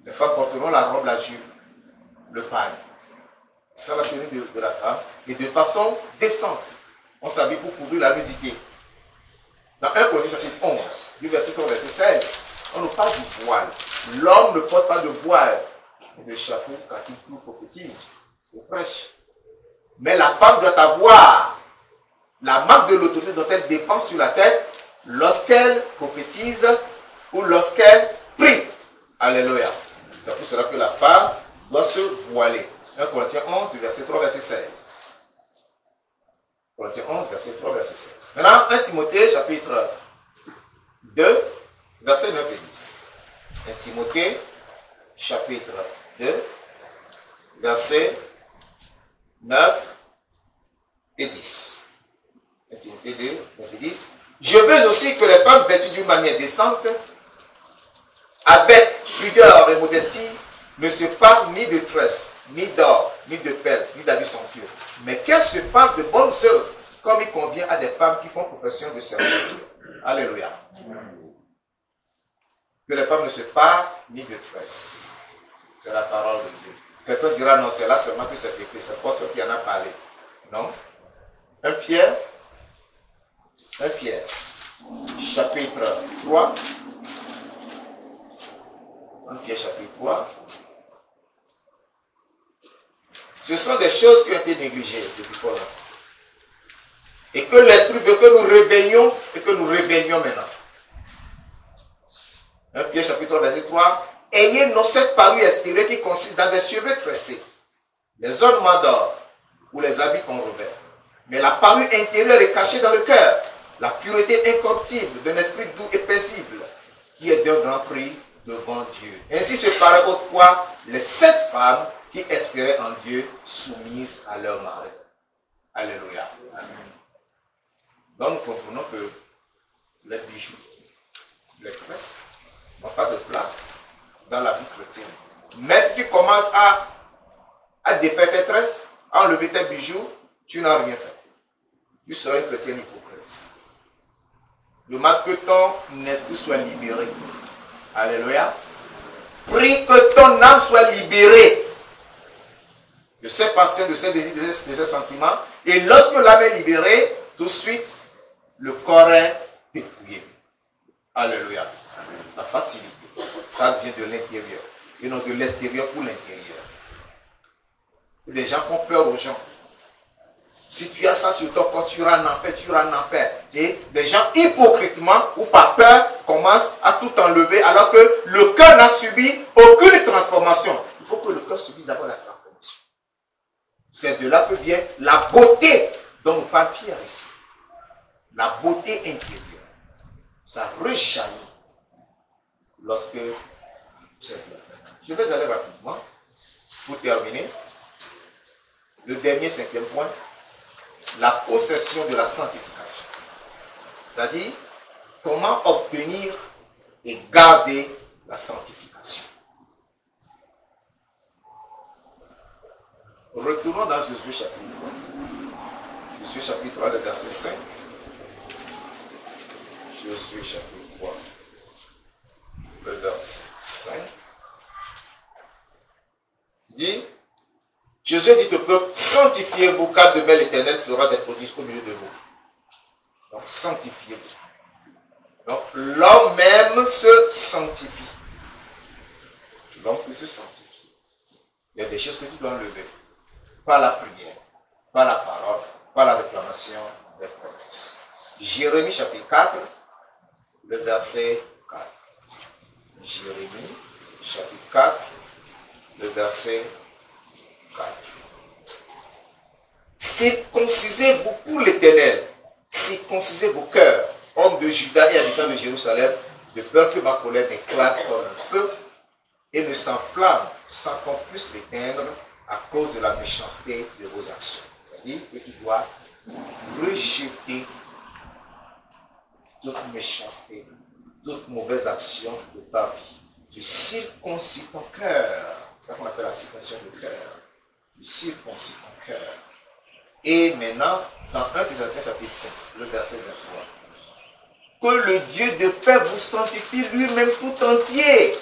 Les femmes porteront la robe, la jupe, le paille. C'est la tenue de la femme. Et de façon décente. On s'habille pour couvrir la nudité. Dans 1 Corinthiens chapitre 11, du verset 3 au verset 16, on nous parle du voile. L'homme ne porte pas de voile et de chapeau quand il prophétise ou prêche. Mais la femme doit avoir la marque de l'autorité dont elle dépend sur la tête lorsqu'elle prophétise ou lorsqu'elle prie. Alléluia. C'est pour cela que la femme doit se voiler. 1 Corinthiens 11, du verset 3, verset 16. Corinthiens 11, verset 3, verset 16. Maintenant, 1 Timothée, chapitre 2, verset 9 et 10. 1 Timothée, chapitre 2, verset 9 et 10. 1 Timothée 2, 9 et 10. Je veux aussi que les femmes vêtues d'une manière décente avec pudeur et modestie, ne se parle ni de tresses, ni d'or, ni de perles, ni d'habits somptueux, mais qu'elle se parle de bonnes œuvres, comme il convient à des femmes qui font profession de servir Dieu. Alléluia. Que les femmes ne se parlent ni de tresses. C'est la parole de Dieu. Quelqu'un dira non, c'est là seulement que c'est écrit, c'est pas ce qui en a parlé. Non. 1 Pierre, chapitre 3. 1 Pierre, chapitre 3. Ce sont des choses qui ont été négligées depuis fort longtemps. Et que l'Esprit veut que nous réveillions et que nous réveillions maintenant. 1 Pierre, chapitre 3, verset 3. Ayez non cette parure extérieure qui consiste dans des cheveux tressés, les ornements d'or ou les habits qu'on revêt. Mais la parure intérieure est cachée dans le cœur, la pureté incorruptible d'un esprit doux et paisible, qui est d'un grand prix devant Dieu. Ainsi se parlaient autrefois les 7 femmes qui espéraient en Dieu, soumises à leur mari. Alléluia. Amen. Donc nous comprenons que les bijoux, les tresses n'ont pas de place dans la vie chrétienne. Mais si tu commences à défaire tes tresses, à enlever tes bijoux, tu n'as rien fait. Tu seras une chrétienne hypocrite. Demande que ton esprit soit libéré. Alléluia. Prie que ton âme soit libérée de ces passions, de ces désirs, de ces sentiments. Et lorsque l'âme est libérée, tout de suite, le corps est dépouillé. Alléluia. La facilité, ça vient de l'intérieur. Et non de l'extérieur pour l'intérieur. Les gens font peur aux gens. Si tu as ça sur ton corps, tu iras en enfer, tu iras en enfer. Et des gens hypocritement ou par peur commencent à tout enlever alors que le cœur n'a subi aucune transformation. Il faut que le cœur subisse d'abord la transformation. C'est de là que vient la beauté dont nous parle Pierre ici. La beauté intérieure. Ça rejaillit lorsque c'est bien fait. Je vais aller rapidement pour terminer. Le dernier 5e point. La possession de la sanctification. C'est-à-dire, comment obtenir et garder la sanctification. Retournons dans Josué chapitre 3. Josué chapitre 3, le verset 5. Josué chapitre 3, le verset 5. Dit, Jésus dit au peuple, sanctifiez-vous, car demain l'Éternel fera des prodiges au milieu de vous. Donc, sanctifiez-vous. Donc, l'homme même se sanctifie. L'homme peut se sanctifier. Il y a des choses que tu dois enlever. Par la prière, par la parole, par la réclamation des promesses. Jérémie chapitre 4, le verset 4. Jérémie chapitre 4, le verset 4. Circoncisez-vous pour l'Éternel, circoncisez vos cœurs, hommes de Juda et habitants de Jérusalem, de peur que ma colère éclate comme un feu et ne s'enflamme sans qu'on puisse l'éteindre à cause de la méchanceté de vos actions. C'est-à-dire que tu dois rejeter toute méchanceté, toute mauvaise action de ta vie. Tu circoncis ton cœur. C'est ça qu'on appelle la circoncision du cœur. Tu circoncis ton cœur. Et maintenant, dans 1 Thessaloniciens chapitre 5, le verset 23. Que le Dieu de paix vous sanctifie lui-même tout entier.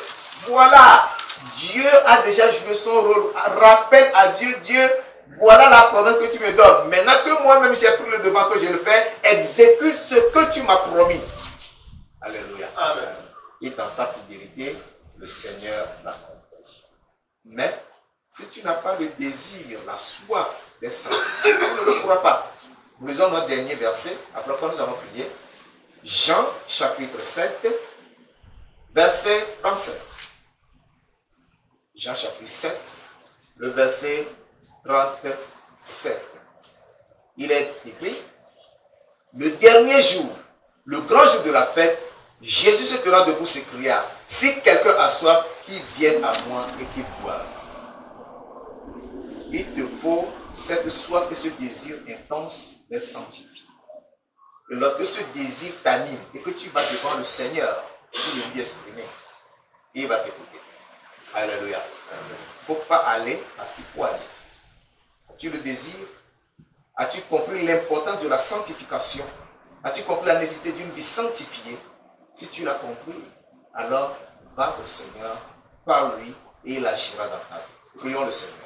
Voilà. Dieu a déjà joué son rôle. Rappelle à Dieu, Dieu, voilà la promesse que tu me donnes. Maintenant que moi-même j'ai pris le devant, que je le fais, exécute ce que tu m'as promis. Alléluia. Amen. Et dans sa fidélité, le Seigneur l'accompagne. Mais, si tu n'as pas le désir, la soif des sanctifiés, tu ne le pourras pas. Nous lisons notre dernier verset, après quoi nous allons prier. Jean, chapitre 7, verset 37. Jean, chapitre 7, le verset 37. Il est écrit, le dernier jour, le grand jour de la fête, Jésus se tenant debout s'écria, si quelqu'un a soif, qu'il vienne à moi et qu'il boive. Il te faut cette soif et ce désir intense d'être sanctifié. Et lorsque ce désir t'anime et que tu vas devant le Seigneur pour le lui exprimer, il va t'écouter. Alléluia. Il ne faut pas aller parce qu'il faut aller. As-tu le désir? As-tu compris l'importance de la sanctification? As-tu compris la nécessité d'une vie sanctifiée? Si tu l'as compris, alors va au Seigneur, parle-lui et il agira dans ta vie. Prions le Seigneur.